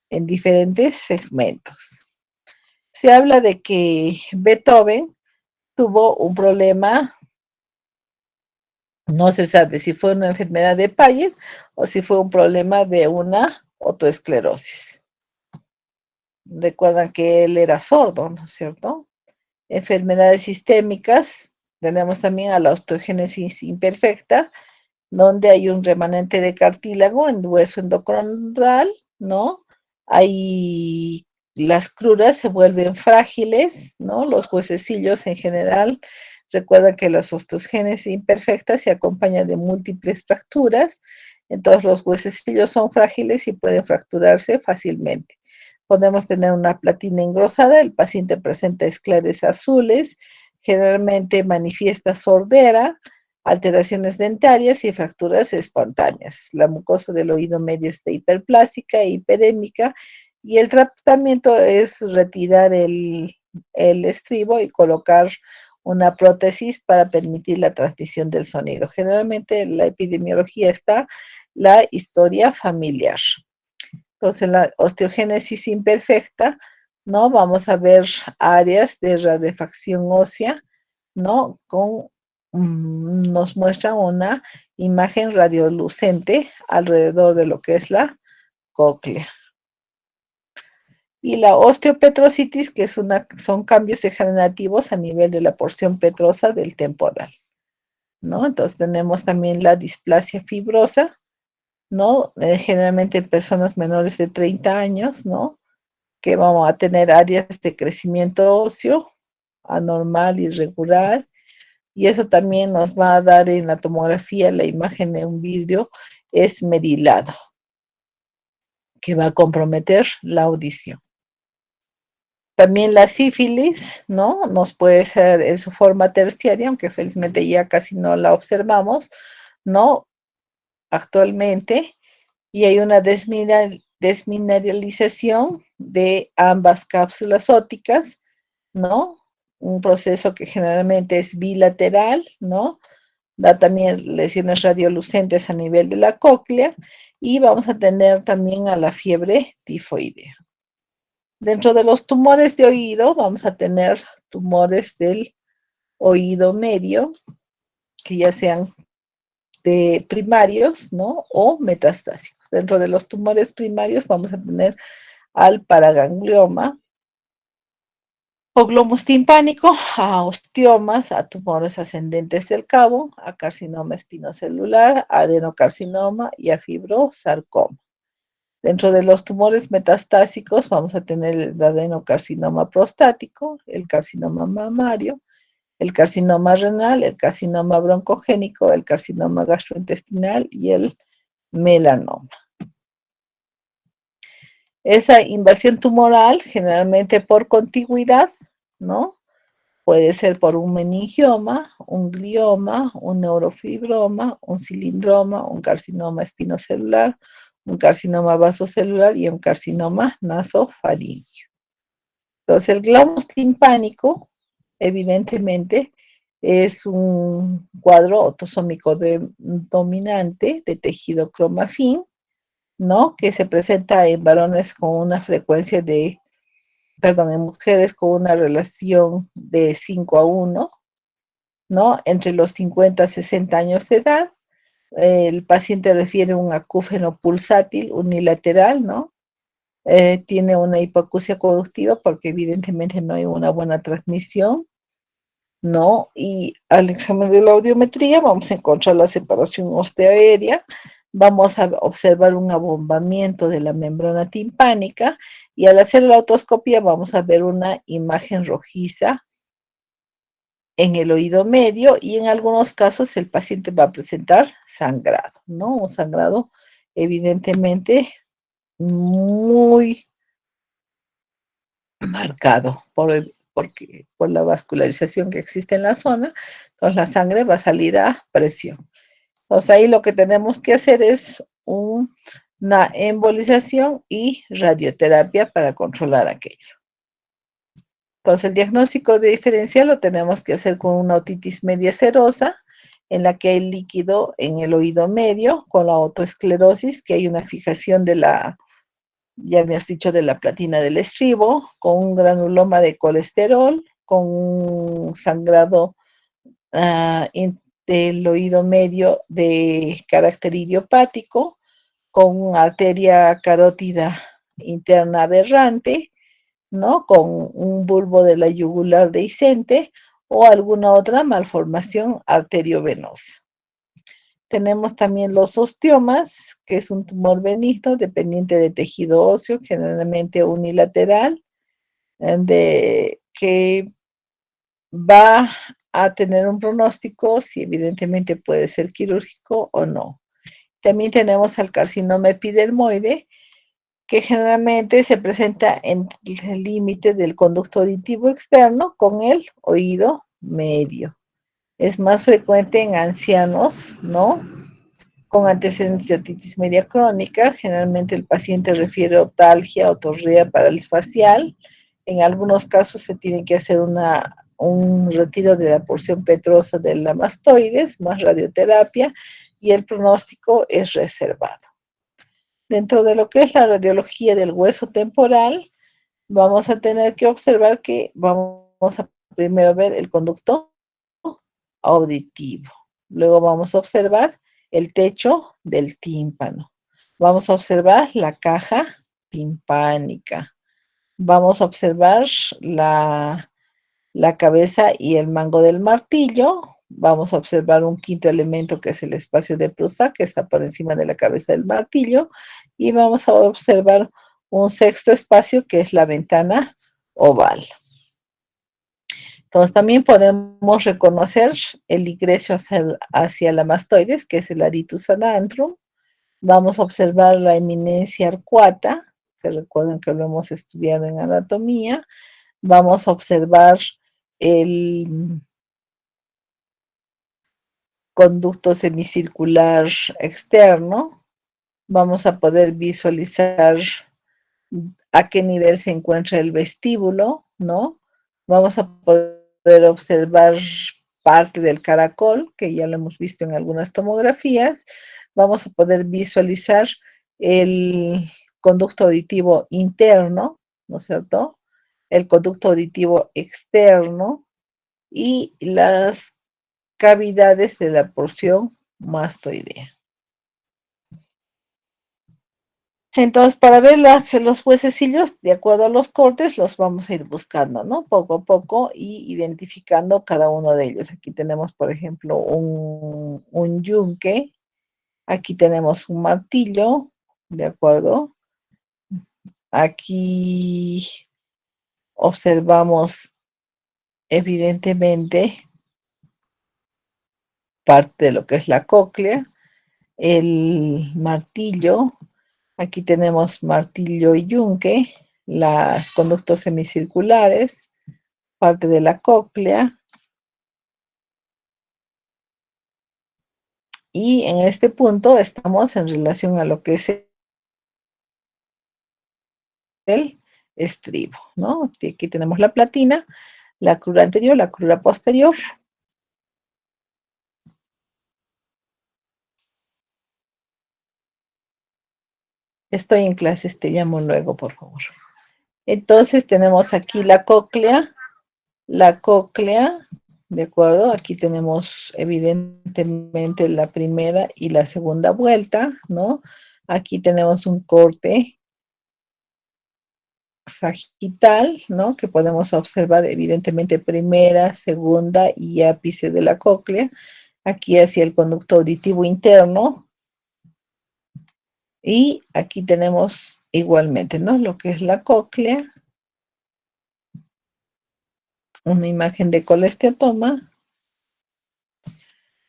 en diferentes segmentos. Se habla de que Beethoven tuvo un problema No se sabe si fue una enfermedad de Paget o si fue un problema de una otoesclerosis. Recuerdan que él era sordo, ¿no es cierto? Enfermedades sistémicas, tenemos también a la osteogénesis imperfecta, donde hay un remanente de cartílago en hueso endocondral, ¿no? Hay las cruras se vuelven frágiles, ¿no? Los huesecillos en general, recuerda que la osteogénesis imperfecta se acompaña de múltiples fracturas, entonces los huesecillos son frágiles y pueden fracturarse fácilmente. Podemos tener una platina engrosada, el paciente presenta escleras azules, generalmente manifiesta sordera, alteraciones dentarias y fracturas espontáneas. La mucosa del oído medio está hiperplástica e hiperémica y el tratamiento es retirar el estribo y colocar una prótesis para permitir la transmisión del sonido. Generalmente en la epidemiología está la historia familiar. Entonces, la osteogénesis imperfecta, ¿no? Vamos a ver áreas de rarefacción ósea, ¿no? Nos muestra una imagen radiolucente alrededor de lo que es la cóclea. Y la osteopetrositis, que son cambios degenerativos a nivel de la porción petrosa del temporal, ¿no? Entonces tenemos también la displasia fibrosa, ¿no? Generalmente en personas menores de 30 años, ¿no? Que vamos a tener áreas de crecimiento óseo anormal, irregular, y eso también nos va a dar en la tomografía la imagen de un vidrio esmerilado, que va a comprometer la audición. También la sífilis, ¿no? Nos puede ser en su forma terciaria, aunque felizmente ya casi no la observamos, ¿no? Actualmente, y hay una desmineralización de ambas cápsulas ópticas, ¿no? Un proceso que generalmente es bilateral, ¿no? Da también lesiones radiolucentes a nivel de la cóclea y vamos a tener también a la fiebre tifoidea. Dentro de los tumores de oído vamos a tener tumores del oído medio, que ya sean de primarios, ¿no? O metastásicos. Dentro de los tumores primarios vamos a tener al paraganglioma, o globus timpánico, a osteomas, a tumores ascendentes del cabo, a carcinoma espinocelular, a adenocarcinoma y a fibrosarcoma. Dentro de los tumores metastásicos vamos a tener el adenocarcinoma prostático, el carcinoma mamario, el carcinoma renal, el carcinoma broncogénico, el carcinoma gastrointestinal y el melanoma. Esa invasión tumoral, generalmente por contigüidad, ¿no? Puede ser por un meningioma, un glioma, un neurofibroma, un cilindroma, un carcinoma espinocelular, un carcinoma vasocelular y un carcinoma nasofaríngeo. Entonces, el glomus timpánico, evidentemente, es un cuadro autosómico dominante de tejido cromafín, ¿no? Que se presenta en varones con una frecuencia de, perdón, en mujeres con una relación de 5:1, ¿no? Entre los 50 y 60 años de edad. El paciente refiere un acúfeno pulsátil unilateral, ¿no? Tiene una hipoacusia conductiva porque evidentemente no hay una buena transmisión, ¿no? Y al examen de la audiometría vamos a encontrar la separación osteoaérea, vamos a observar un abombamiento de la membrana timpánica y al hacer la otoscopia vamos a ver una imagen rojiza en el oído medio y en algunos casos el paciente va a presentar sangrado, ¿no? Un sangrado evidentemente muy marcado por la vascularización que existe en la zona, entonces la sangre va a salir a presión. Entonces ahí lo que tenemos que hacer es una embolización y radioterapia para controlar aquello. Entonces el diagnóstico de diferencial lo tenemos que hacer con una otitis media serosa, en la que hay líquido en el oído medio, con la otoesclerosis, que hay una fijación de la, ya me has dicho, de la platina del estribo, con un granuloma de colesterol, con un sangrado del oído medio de carácter idiopático, con arteria carótida interna aberrante, ¿no? Con un bulbo de la yugular dehiscente o alguna otra malformación arteriovenosa. Tenemos también los osteomas, que es un tumor benigno dependiente de tejido óseo, generalmente unilateral, que va a tener un pronóstico si evidentemente puede ser quirúrgico o no. También tenemos al carcinoma epidermoide, que generalmente se presenta en el límite del conducto auditivo externo con el oído medio. Es más frecuente en ancianos, ¿no? Con antecedentes de otitis media crónica. Generalmente el paciente refiere otalgia, otorrea, parálisis facial. En algunos casos se tiene que hacer un retiro de la porción petrosa de la mastoides, más radioterapia, y el pronóstico es reservado. Dentro de lo que es la radiología del hueso temporal, vamos a tener que observar que vamos a primero ver el conducto auditivo. Luego vamos a observar el techo del tímpano. Vamos a observar la caja timpánica. Vamos a observar la cabeza y el mango del martillo. Vamos a observar un quinto elemento que es el espacio de Prusa, que está por encima de la cabeza del martillo. Y vamos a observar un sexto espacio que es la ventana oval. Entonces también podemos reconocer el ingreso hacia la mastoides, que es el aritus adantrum. Vamos a observar la eminencia arcuata, que recuerden que lo hemos estudiado en anatomía. Vamos a observar el conducto semicircular externo. Vamos a poder visualizar a qué nivel se encuentra el vestíbulo, ¿no? Vamos a poder observar parte del caracol, que ya lo hemos visto en algunas tomografías. Vamos a poder visualizar el conducto auditivo interno, ¿no es cierto? El conducto auditivo externo y las cavidades de la porción mastoidea. Entonces, para ver los huesecillos, de acuerdo a los cortes, los vamos a ir buscando, ¿no? Poco a poco y identificando cada uno de ellos. Aquí tenemos, por ejemplo, un yunque. Aquí tenemos un martillo, ¿de acuerdo? Aquí observamos evidentemente parte de lo que es la cóclea, el martillo. Aquí tenemos martillo y yunque, los conductos semicirculares, parte de la cóclea. Y en este punto estamos en relación a lo que es el estribo, ¿no? Aquí tenemos la platina, la crura anterior, la crura posterior. Estoy en clases, te llamo luego, por favor. Entonces tenemos aquí la cóclea, ¿de acuerdo? Aquí tenemos evidentemente la primera y la segunda vuelta, ¿no? Aquí tenemos un corte sagital, ¿no? Que podemos observar evidentemente primera, segunda y ápice de la cóclea. Aquí hacia el conducto auditivo interno. Y aquí tenemos igualmente, ¿no? Lo que es la cóclea. Una imagen de colesteatoma.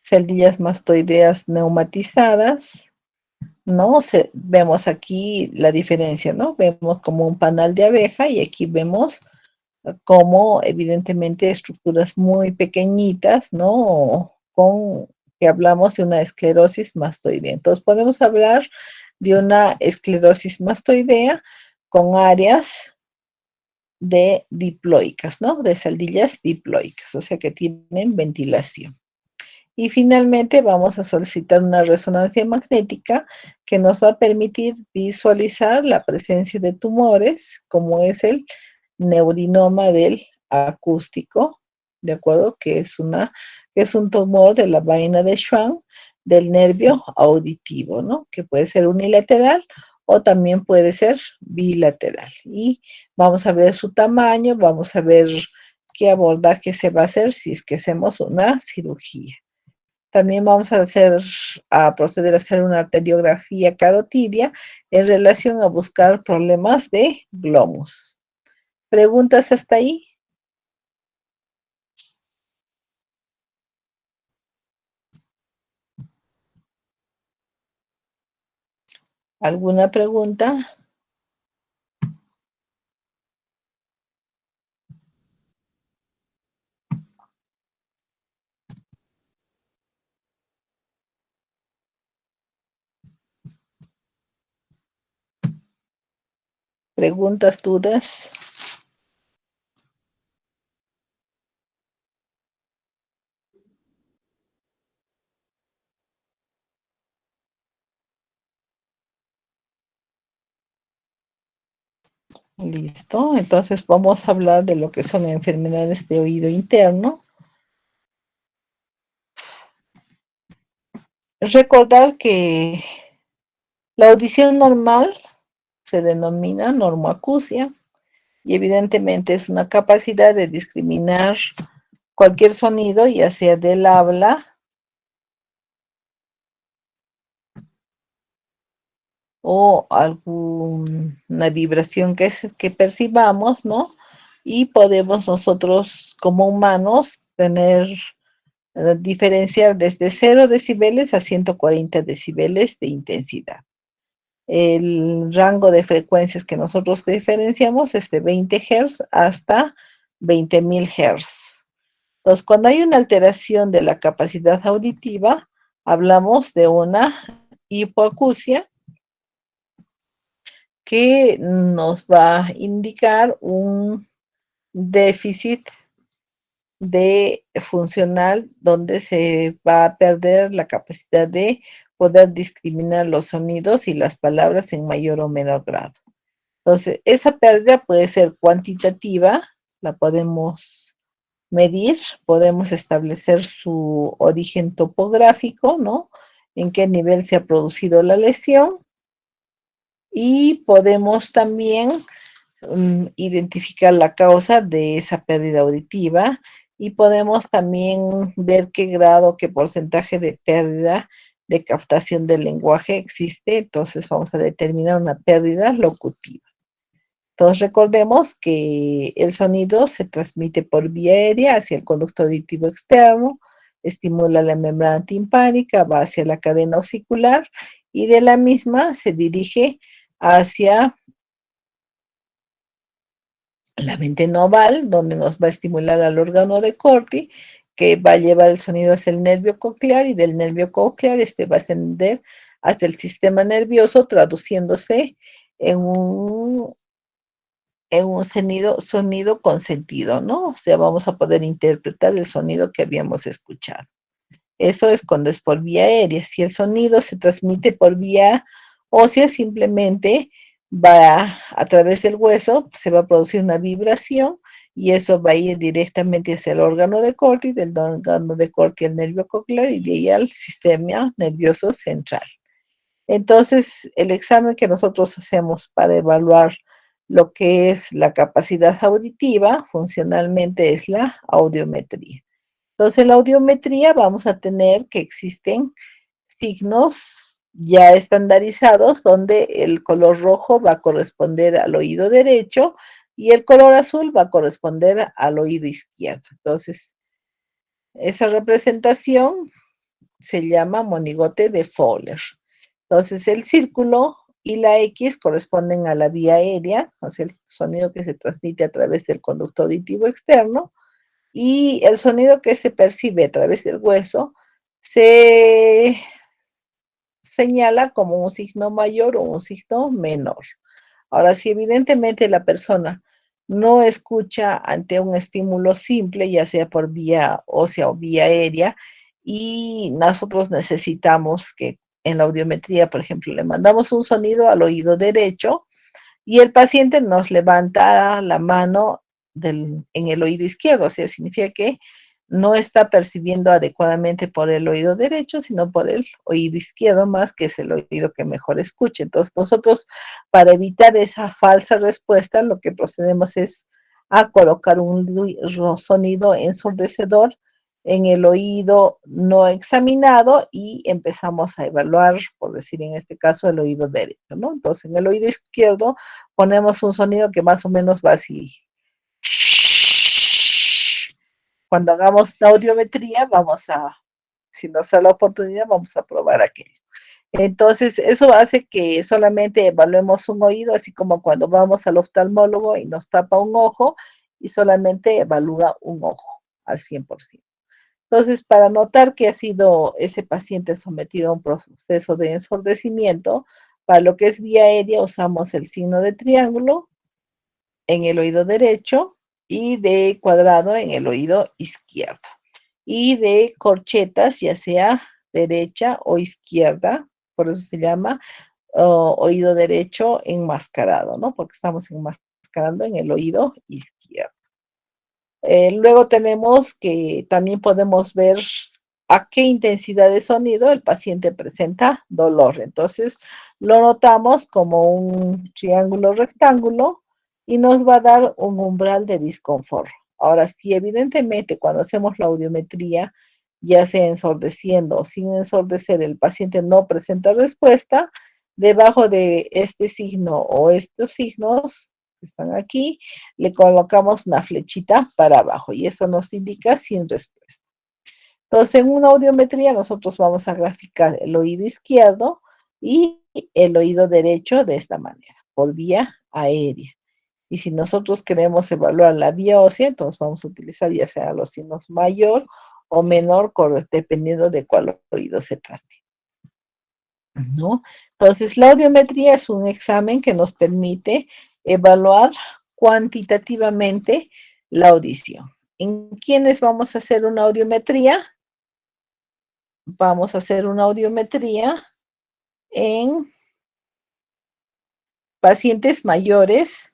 Celdillas mastoideas neumatizadas, ¿no? Vemos aquí la diferencia, ¿no? Vemos como un panal de abeja y aquí vemos como evidentemente estructuras muy pequeñitas, ¿no? Que hablamos de una esclerosis mastoidea. Entonces podemos hablar de una esclerosis mastoidea con áreas de diploicas, ¿no? De celdillas diploicas, o sea que tienen ventilación. Y finalmente vamos a solicitar una resonancia magnética que nos va a permitir visualizar la presencia de tumores, como es el neurinoma del acústico, ¿de acuerdo? Que es un tumor de la vaina de Schwann del nervio auditivo, ¿no? Que puede ser unilateral o también puede ser bilateral. Y vamos a ver su tamaño, vamos a ver qué abordaje se va a hacer si es que hacemos una cirugía. También vamos a proceder a hacer una arteriografía carotidia en relación a buscar problemas de glomus. ¿Preguntas hasta ahí? ¿Alguna pregunta? ¿Preguntas, dudas? Listo. Entonces vamos a hablar de lo que son enfermedades de oído interno. Recordar que la audición normal se denomina normoacusia y evidentemente es una capacidad de discriminar cualquier sonido, ya sea del habla o alguna vibración que percibamos, ¿no? Y podemos nosotros como humanos diferenciar desde 0 decibeles a 140 decibeles de intensidad. El rango de frecuencias que nosotros diferenciamos es de 20 Hz hasta 20.000 Hz. Entonces, cuando hay una alteración de la capacidad auditiva, hablamos de una hipoacusia que nos va a indicar un déficit de funcional donde se va a perder la capacidad de poder discriminar los sonidos y las palabras en mayor o menor grado. Entonces, esa pérdida puede ser cuantitativa, la podemos medir, podemos establecer su origen topográfico, ¿no? En qué nivel se ha producido la lesión y podemos también identificar la causa de esa pérdida auditiva y podemos también ver qué grado, qué porcentaje de pérdida de captación del lenguaje existe. Entonces vamos a determinar una pérdida locutiva. Entonces recordemos que el sonido se transmite por vía aérea hacia el conducto auditivo externo, estimula la membrana timpánica, va hacia la cadena osicular y de la misma se dirige hacia la mente noval, donde nos va a estimular al órgano de Corti, que va a llevar el sonido hacia el nervio coclear y del nervio coclear este va a ascender hasta el sistema nervioso, traduciéndose en un sonido con sentido, ¿no? O sea, vamos a poder interpretar el sonido que habíamos escuchado. Eso es cuando es por vía aérea. Si el sonido se transmite por vía ósea, simplemente va a través del hueso, se va a producir una vibración y eso va a ir directamente hacia el órgano de Corti, del órgano de Corti al nervio coclear y de ahí al sistema nervioso central. Entonces, el examen que nosotros hacemos para evaluar lo que es la capacidad auditiva, funcionalmente es la audiometría. Entonces, en la audiometría vamos a tener que existen signos ya estandarizados donde el color rojo va a corresponder al oído derecho y el color azul va a corresponder al oído izquierdo. Entonces, esa representación se llama monigote de Fowler. Entonces, el círculo y la X corresponden a la vía aérea, o sea, el sonido que se transmite a través del conducto auditivo externo, y el sonido que se percibe a través del hueso se señala como un signo mayor o un signo menor. Ahora, si evidentemente la persona no escucha ante un estímulo simple, ya sea por vía ósea o vía aérea, y nosotros necesitamos que en la audiometría, por ejemplo, le mandamos un sonido al oído derecho y el paciente nos levanta la mano en el oído izquierdo, o sea, significa que no está percibiendo adecuadamente por el oído derecho, sino por el oído izquierdo más, que es el oído que mejor escucha. Entonces, nosotros, para evitar esa falsa respuesta, lo que procedemos es a colocar un sonido ensordecedor en el oído no examinado y empezamos a evaluar, por decir en este caso, el oído derecho, ¿no? Entonces, en el oído izquierdo ponemos un sonido que más o menos va así. Cuando hagamos la audiometría, si nos da la oportunidad, vamos a probar aquello. Entonces, eso hace que solamente evaluemos un oído, así como cuando vamos al oftalmólogo y nos tapa un ojo y solamente evalúa un ojo al 100%. Entonces, para notar que ha sido ese paciente sometido a un proceso de ensordecimiento, para lo que es vía aérea usamos el signo de triángulo en el oído derecho y de cuadrado en el oído izquierdo. Y de corchetas, ya sea derecha o izquierda, por eso se llama oído derecho enmascarado, ¿no? Porque estamos enmascarando en el oído izquierdo. Luego tenemos que también podemos ver a qué intensidad de sonido el paciente presenta dolor. Entonces lo notamos como un triángulo rectángulo y nos va a dar un umbral de disconfort. Ahora, si evidentemente cuando hacemos la audiometría, ya sea ensordeciendo o sin ensordecer, el paciente no presenta respuesta, debajo de este signo o estos signos que están aquí, le colocamos una flechita para abajo y eso nos indica sin respuesta. Entonces, en una audiometría nosotros vamos a graficar el oído izquierdo y el oído derecho de esta manera, por vía aérea. Y si nosotros queremos evaluar la vía ósea, entonces vamos a utilizar ya sea los signos mayor o menor, dependiendo de cuál oído se trate, ¿no? Entonces, la audiometría es un examen que nos permite evaluar cuantitativamente la audición. ¿En quiénes vamos a hacer una audiometría? Vamos a hacer una audiometría en pacientes mayores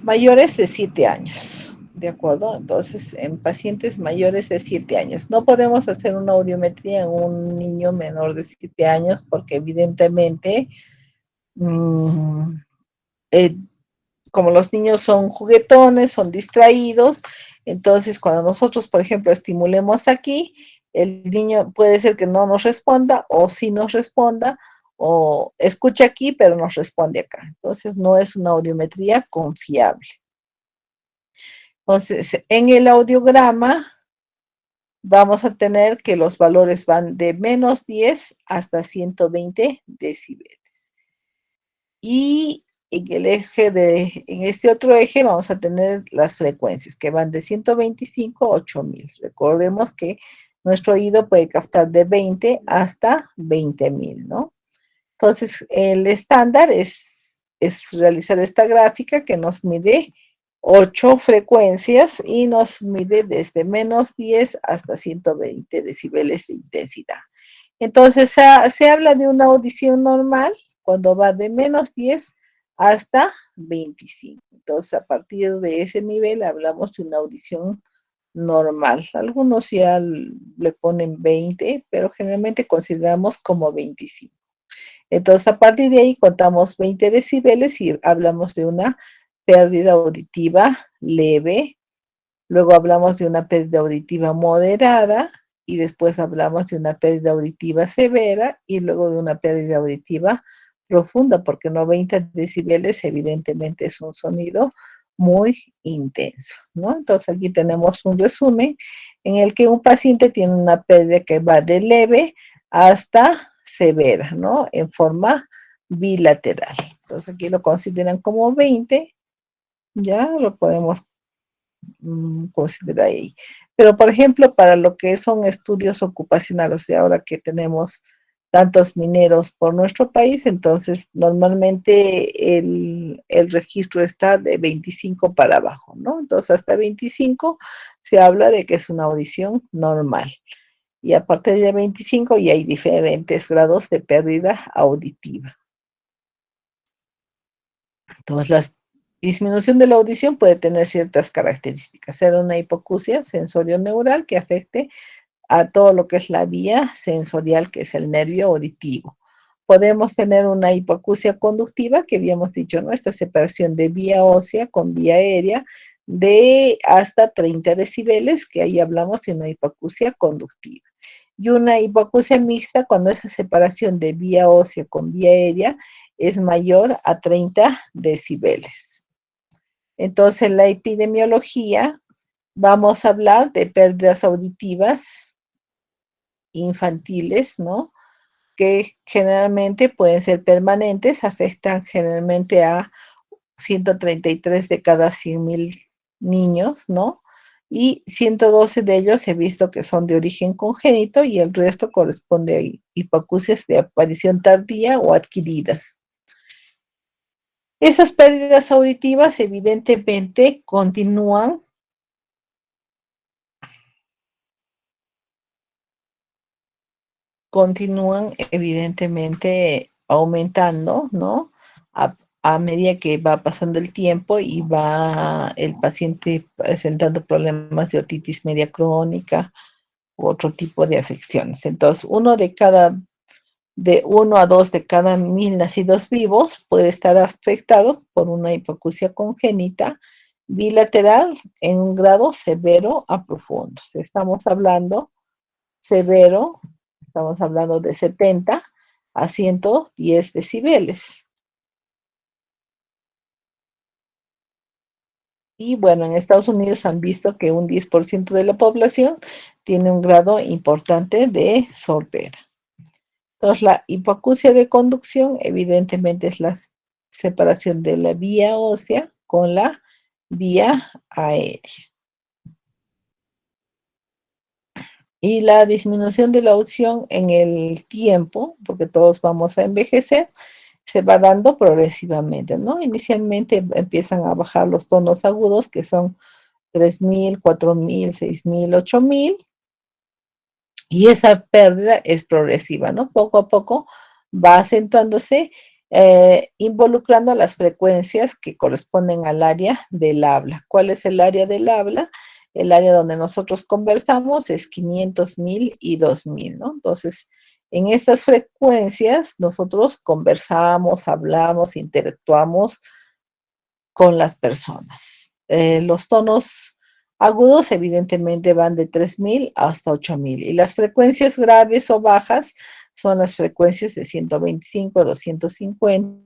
mayores de 7 años. ¿De acuerdo? Entonces, en pacientes mayores de 7 años. No podemos hacer una audiometría en un niño menor de 7 años porque evidentemente mmm, eh, como los niños son juguetones, son distraídos, entonces cuando nosotros, por ejemplo, estimulemos aquí, el niño puede ser que no nos responda o sí nos responda o escucha aquí pero nos responde acá. Entonces no es una audiometría confiable. Entonces, en el audiograma vamos a tener que los valores van de menos 10 hasta 120 decibeles. Y en este otro eje vamos a tener las frecuencias que van de 125 a 8000. Recordemos que nuestro oído puede captar de 20 hasta 20.000, ¿no? Entonces, el estándar es realizar esta gráfica que nos mide 8 frecuencias y nos mide desde menos 10 hasta 120 decibeles de intensidad. Entonces, se habla de una audición normal cuando va de menos 10 hasta 25. Entonces, a partir de ese nivel hablamos de una audición normal. Algunos ya le ponen 20, pero generalmente consideramos como 25. Entonces, a partir de ahí contamos 20 decibeles y hablamos de una pérdida auditiva leve. Luego hablamos de una pérdida auditiva moderada y después hablamos de una pérdida auditiva severa y luego de una pérdida auditiva profunda, porque 90 decibeles evidentemente es un sonido muy intenso, ¿no? Entonces aquí tenemos un resumen en el que un paciente tiene una pérdida que va de leve hasta severa, ¿no? En forma bilateral. Entonces aquí lo consideran como 20, ya lo podemos considerar ahí. Pero, por ejemplo, para lo que son estudios ocupacionales, y ahora que tenemos tantos mineros por nuestro país, entonces normalmente el registro está de 25 para abajo, ¿no? Entonces hasta 25 se habla de que es una audición normal. Y a partir de 25 ya hay diferentes grados de pérdida auditiva. Entonces, la disminución de la audición puede tener ciertas características. Ser una hipoacusia sensorio-neural que afecte a todo lo que es la vía sensorial, que es el nervio auditivo. Podemos tener una hipoacusia conductiva, que habíamos dicho, ¿no? Esta separación de vía ósea con vía aérea de hasta 30 decibeles, que ahí hablamos de una hipoacusia conductiva. Y una hipoacusia mixta cuando esa separación de vía ósea con vía aérea es mayor a 30 decibeles. Entonces, en la epidemiología vamos a hablar de pérdidas auditivas infantiles, ¿no? Que generalmente pueden ser permanentes, afectan generalmente a 133 de cada 100.000 niños, ¿no? Y 112 de ellos he visto que son de origen congénito y el resto corresponde a hipoacusias de aparición tardía o adquiridas. Esas pérdidas auditivas evidentemente continúan evidentemente aumentando, ¿no? A medida que va pasando el tiempo y va el paciente presentando problemas de otitis media crónica u otro tipo de afecciones. Entonces, de 1 a 2 de cada 1.000 nacidos vivos puede estar afectado por una hipoacusia congénita bilateral en un grado severo a profundo. Si estamos hablando severo, estamos hablando de 70 a 110 decibeles. Y bueno, en Estados Unidos han visto que un 10% de la población tiene un grado importante de sordera. Entonces, la hipoacusia de conducción evidentemente es la separación de la vía ósea con la vía aérea. Y la disminución de la audición en el tiempo, porque todos vamos a envejecer, se va dando progresivamente, ¿no? Inicialmente empiezan a bajar los tonos agudos, que son 3.000, 4.000, 6.000, 8.000, y esa pérdida es progresiva, ¿no? Poco a poco va acentuándose, involucrando las frecuencias que corresponden al área del habla. ¿Cuál es el área del habla? El área donde nosotros conversamos es 500, 1.000 y 2.000, ¿no? Entonces, en estas frecuencias nosotros conversamos, hablamos, interactuamos con las personas. Los tonos agudos evidentemente van de 3.000 hasta 8.000 y las frecuencias graves o bajas son las frecuencias de 125, 250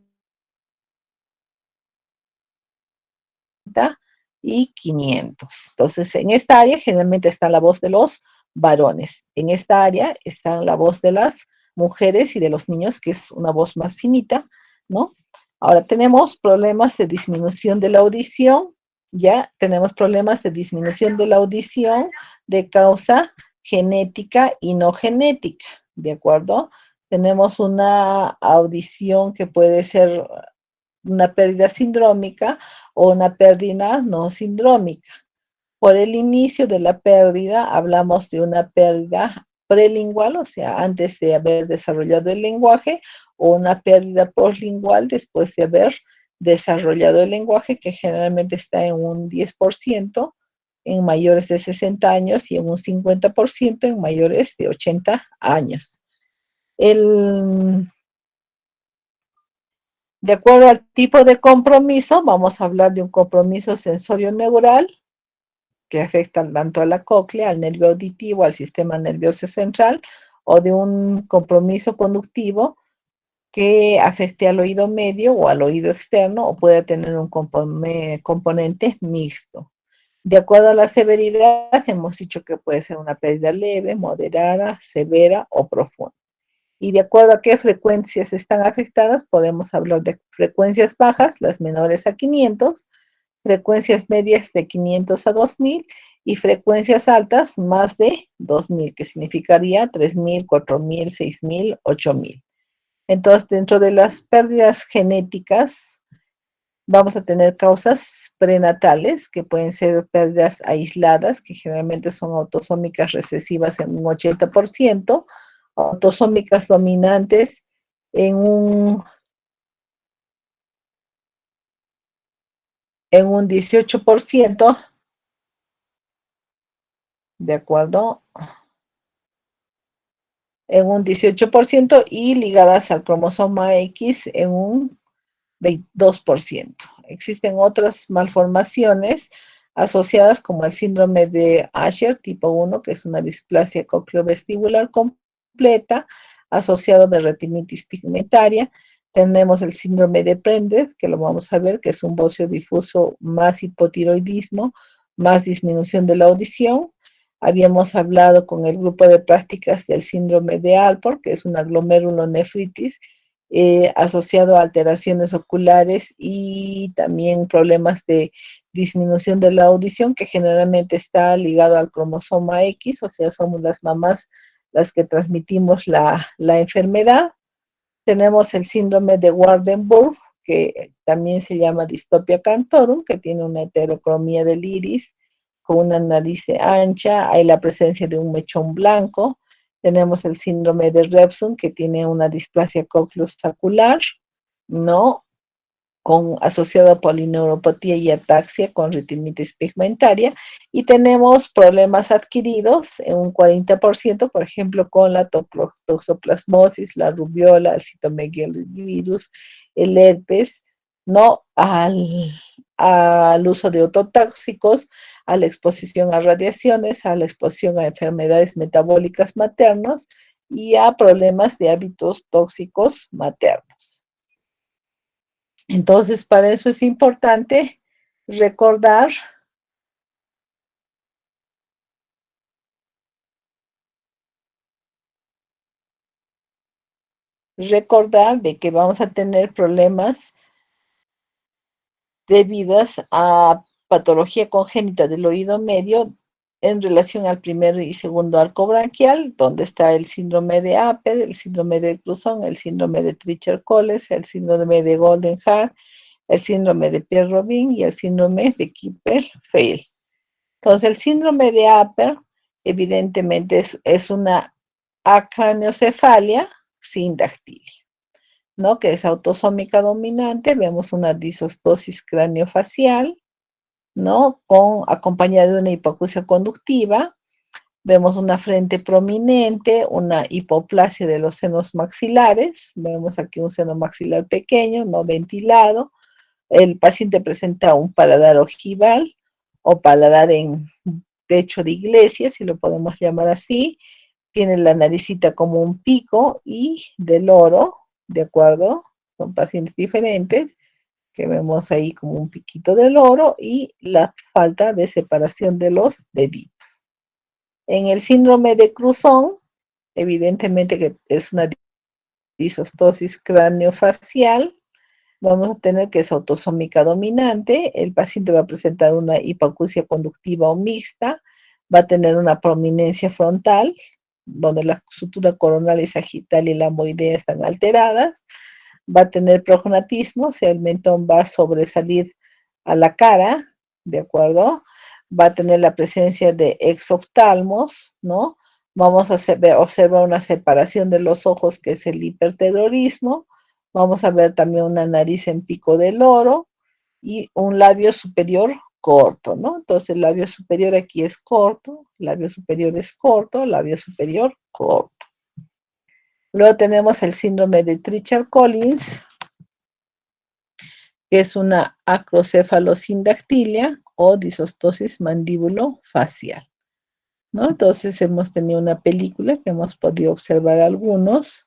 y 500. Entonces, en esta área generalmente está la voz de los varones. En esta área está la voz de las mujeres y de los niños, que es una voz más finita, ¿no? Ahora tenemos problemas de disminución de la audición, ya tenemos problemas de disminución de la audición de causa genética y no genética, ¿de acuerdo? Tenemos una audición que puede ser una pérdida sindrómica o una pérdida no sindrómica. Por el inicio de la pérdida hablamos de una pérdida prelingual, o sea, antes de haber desarrollado el lenguaje, o una pérdida postlingual después de haber desarrollado el lenguaje, que generalmente está en un 10% en mayores de 60 años y en un 50% en mayores de 80 años. De acuerdo al tipo de compromiso, vamos a hablar de un compromiso sensorio-neural que afecta tanto a la cóclea, al nervio auditivo, al sistema nervioso central, o de un compromiso conductivo que afecte al oído medio o al oído externo, o puede tener un componente mixto. De acuerdo a la severidad, hemos dicho que puede ser una pérdida leve, moderada, severa o profunda. Y de acuerdo a qué frecuencias están afectadas, podemos hablar de frecuencias bajas, las menores a 500, frecuencias medias de 500 a 2.000 y frecuencias altas más de 2000, que significaría 3000, 4000, 6000, 8000. Entonces, dentro de las pérdidas genéticas, vamos a tener causas prenatales, que pueden ser pérdidas aisladas, que generalmente son autosómicas recesivas en un 80%, autosómicas dominantes en un 18%, ¿de acuerdo? En un 18% y ligadas al cromosoma X en un 22%. Existen otras malformaciones asociadas como el síndrome de Usher tipo 1, que es una displasia cocleovestibular completa, asociado de retinitis pigmentaria. Tenemos el síndrome de Prender, que lo vamos a ver, que es un bocio difuso más hipotiroidismo, más disminución de la audición. Habíamos hablado con el grupo de prácticas del síndrome de Alport, que es una glomerulonefritis, asociado a alteraciones oculares y también problemas de disminución de la audición, que generalmente está ligado al cromosoma X, o sea, somos las mamás las que transmitimos la enfermedad. Tenemos el síndrome de Waardenburg, que también se llama distopia cantorum, que tiene una heterocromía del iris con una nariz ancha, hay la presencia de un mechón blanco. Tenemos el síndrome de Repson, que tiene una displasia cocleosacular, ¿no? Asociado a polineuropatía y ataxia con retinitis pigmentaria, y tenemos problemas adquiridos en un 40%, por ejemplo, con la toxoplasmosis, la rubiola, el citomegalovirus, el herpes, ¿no? Al uso de ototóxicos, a la exposición a radiaciones, a la exposición a enfermedades metabólicas maternos y a problemas de hábitos tóxicos maternos. Entonces, para eso es importante recordar, recordar de que vamos a tener problemas debidas a patología congénita del oído medio en relación al primer y segundo arco branquial, donde está el síndrome de Apert, el síndrome de Cruzón, el síndrome de Treacher-Collins, el síndrome de Goldenhar, el síndrome de Pierre-Robin y el síndrome de Kipper-Feil. Entonces, el síndrome de Apert evidentemente es una acraniocefalia sin dactilia, ¿no? Que es autosómica dominante. Vemos una disostosis craneofacial, ¿no? Acompañada de una hipoacusia conductiva. Vemos una frente prominente, una hipoplasia de los senos maxilares. Vemos aquí un seno maxilar pequeño, no ventilado. El paciente presenta un paladar ojival o paladar en techo de iglesia, si lo podemos llamar así. Tiene la naricita como un pico y de loro, ¿de acuerdo? Son pacientes diferentes que vemos ahí como un piquito de loro y la falta de separación de los deditos. En el síndrome de Cruzón, evidentemente que es una disostosis craneofacial, vamos a tener que es autosómica dominante, el paciente va a presentar una hipoacusia conductiva o mixta, va a tener una prominencia frontal, donde la sutura coronal y sagital y la moidea están alteradas, va a tener prognatismo, o sea, el mentón va a sobresalir a la cara, ¿de acuerdo? Va a tener la presencia de exoftalmos, ¿no? Vamos a observar una separación de los ojos, que es el hiperterrorismo. Vamos a ver también una nariz en pico de loro y un labio superior corto, ¿no? Entonces el labio superior aquí es corto, labio superior es corto, labio superior corto. Luego tenemos el síndrome de Treacher-Collins, que es una acrocefalosindactilia o disostosis mandíbulo-facial, ¿no? Entonces hemos tenido una película que hemos podido observar algunos.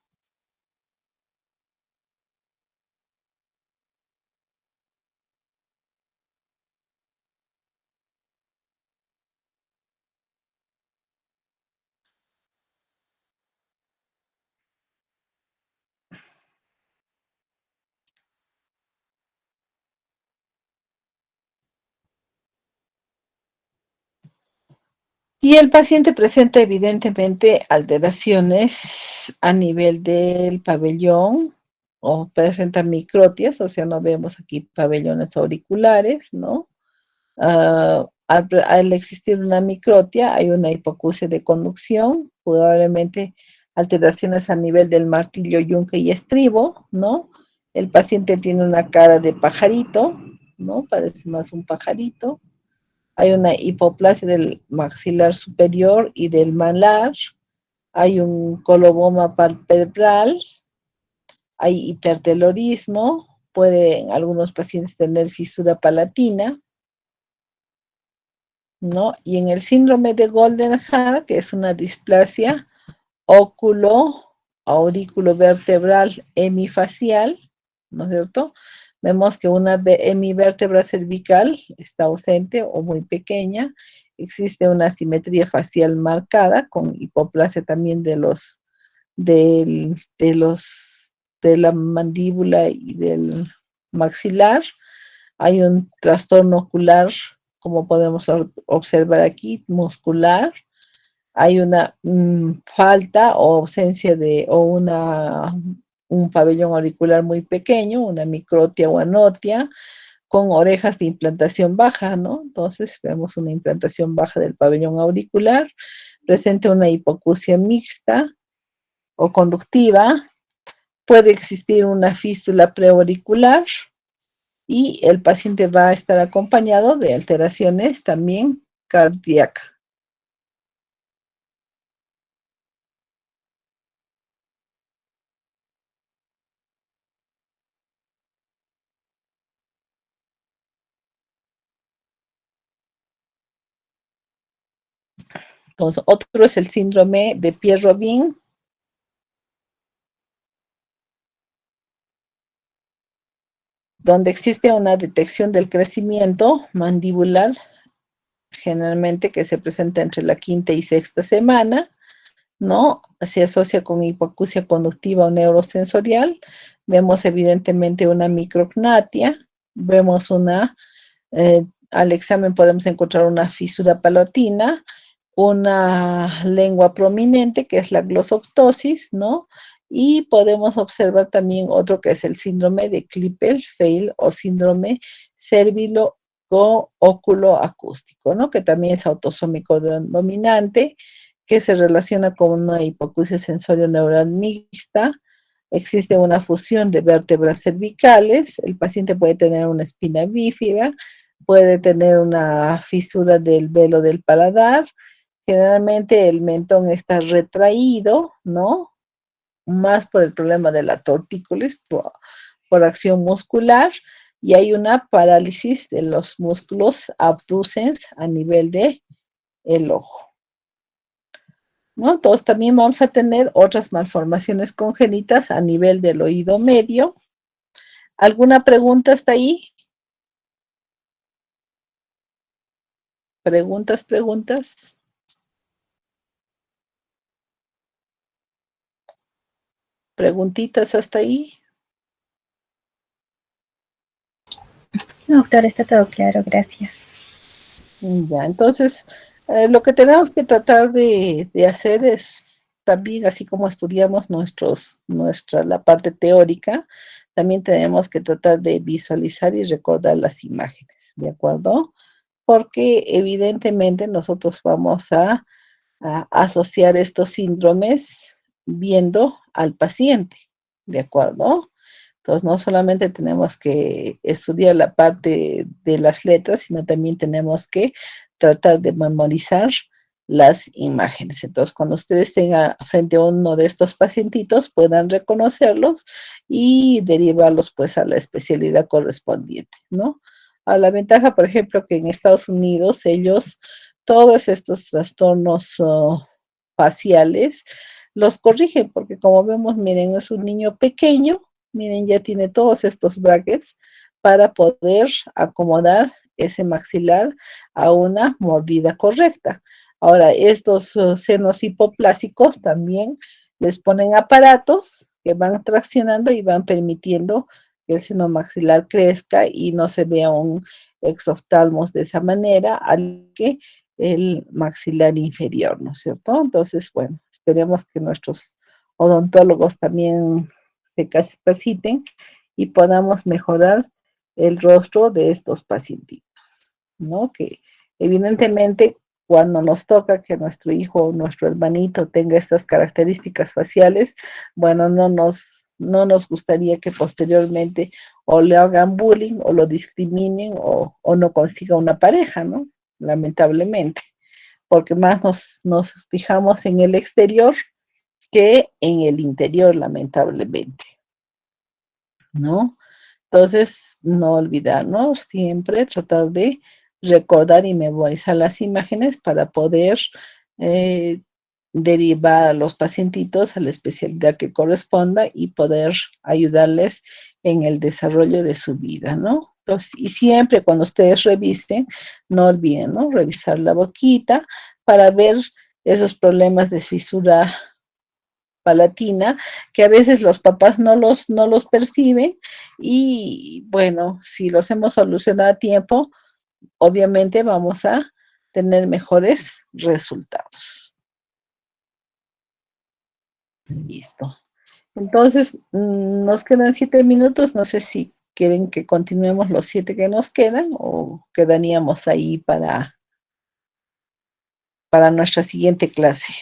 Y el paciente presenta evidentemente alteraciones a nivel del pabellón o presenta microtias, o sea, no vemos aquí pabellones auriculares, ¿no? Al existir una microtia hay una hipoacusia de conducción, probablemente alteraciones a nivel del martillo, yunque y estribo, ¿no? El paciente tiene una cara de pajarito, ¿no? Parece más un pajarito. Hay una hipoplasia del maxilar superior y del malar. Hay un coloboma palpebral. Hay hipertelorismo. Puede en algunos pacientes tener fisura palatina, ¿no? Y en el síndrome de Goldenhar, que es una displasia óculo aurículo-vertebral hemifacial, ¿no es cierto? Vemos que una hemivértebra cervical está ausente o muy pequeña. Existe una simetría facial marcada con hipoplasia también de los de la mandíbula y del maxilar. Hay un trastorno ocular, como podemos observar aquí, muscular. Hay una falta o ausencia un pabellón auricular muy pequeño, una microtia o anotia, con orejas de implantación baja, ¿no? Entonces vemos una implantación baja del pabellón auricular, presenta una hipoacusia mixta o conductiva, puede existir una fístula preauricular y el paciente va a estar acompañado de alteraciones también cardíacas. Entonces, otro es el síndrome de Pierre-Robin, donde existe una detección del crecimiento mandibular, generalmente que se presenta entre la quinta y sexta semana, ¿no? Se asocia con hipoacusia conductiva o neurosensorial. Vemos evidentemente una micrognatia, vemos al examen podemos encontrar una fisura palatina, una lengua prominente, que es la glosoptosis, ¿no? Y podemos observar también otro que es el síndrome de Klippel-Feil o síndrome cérvilo-óculo-acústico, ¿no? Que también es autosómico dominante, que se relaciona con una hipoacusia sensorio-neural mixta. Existe una fusión de vértebras cervicales, el paciente puede tener una espina bífida, puede tener una fisura del velo del paladar. Generalmente el mentón está retraído, ¿no? Más por el problema de la tortícolis, por acción muscular, y hay una parálisis de los músculos abducens a nivel de el ojo, ¿no? Entonces también vamos a tener otras malformaciones congénitas a nivel del oído medio. ¿Alguna pregunta hasta ahí? Preguntas. Preguntitas hasta ahí. No, doctor, está todo claro, gracias. Ya, entonces, lo que tenemos que tratar de hacer es también, así como estudiamos la parte teórica, también tenemos que tratar de visualizar y recordar las imágenes, ¿de acuerdo? Porque evidentemente nosotros vamos a asociar estos síndromes viendo al paciente, ¿de acuerdo? Entonces, no solamente tenemos que estudiar la parte de las letras, sino también tenemos que tratar de memorizar las imágenes. Entonces, cuando ustedes tengan frente a uno de estos pacientitos, puedan reconocerlos y derivarlos pues a la especialidad correspondiente, ¿no? A la ventaja, por ejemplo, que en Estados Unidos ellos todos estos trastornos faciales los corrigen, porque como vemos, miren, es un niño pequeño, miren, ya tiene todos estos brackets para poder acomodar ese maxilar a una mordida correcta. Ahora, estos senos hipoplásicos también les ponen aparatos que van traccionando y van permitiendo que el seno maxilar crezca y no se vea un exoftalmos de esa manera, al que el maxilar inferior, ¿no es cierto? Entonces, bueno, esperemos que nuestros odontólogos también se capaciten y podamos mejorar el rostro de estos pacientes, ¿no? Que evidentemente cuando nos toca que nuestro hijo o nuestro hermanito tenga estas características faciales, bueno, no nos gustaría que posteriormente o le hagan bullying o lo discriminen o no consiga una pareja, ¿no? Lamentablemente, porque más nos fijamos en el exterior que en el interior, lamentablemente, ¿no? Entonces, no olvidarnos siempre, tratar de recordar y memorizar las imágenes para poder eh, derivar a los pacientitos a la especialidad que corresponda y poder ayudarles en el desarrollo de su vida, ¿no? Entonces, y siempre cuando ustedes revisen, no olviden, ¿no? Revisar la boquita para ver esos problemas de fisura palatina, que a veces los papás no los perciben y bueno, si los hemos solucionado a tiempo, obviamente vamos a tener mejores resultados. Listo. Entonces, nos quedan 7 minutos, no sé si quieren que continuemos los 7 que nos quedan o quedaríamos ahí para nuestra siguiente clase.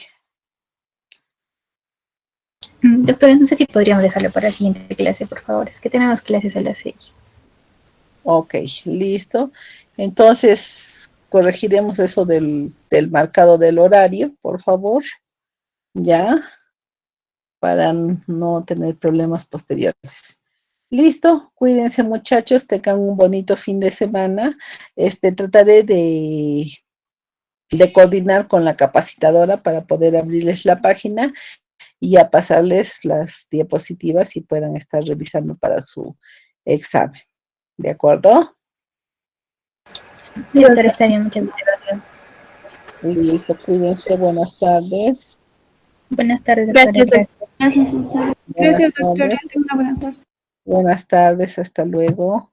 Doctora, no sé si podríamos dejarlo para la siguiente clase, por favor. Es que tenemos clases a las 6. Ok, listo. Entonces, corregiremos eso del marcado del horario, por favor, ya, para no tener problemas posteriores. Listo, cuídense muchachos, tengan un bonito fin de semana. Trataré de coordinar con la capacitadora para poder abrirles la página y a pasarles las diapositivas y puedan estar revisando para su examen. ¿De acuerdo? Sí, doctora, está bien, muchas gracias. Listo, cuídense, buenas tardes. Buenas tardes, doctora. Gracias, doctora. Buenas Gracias, doctora. tardes. Tenga una buena tarde. Buenas tardes, hasta luego.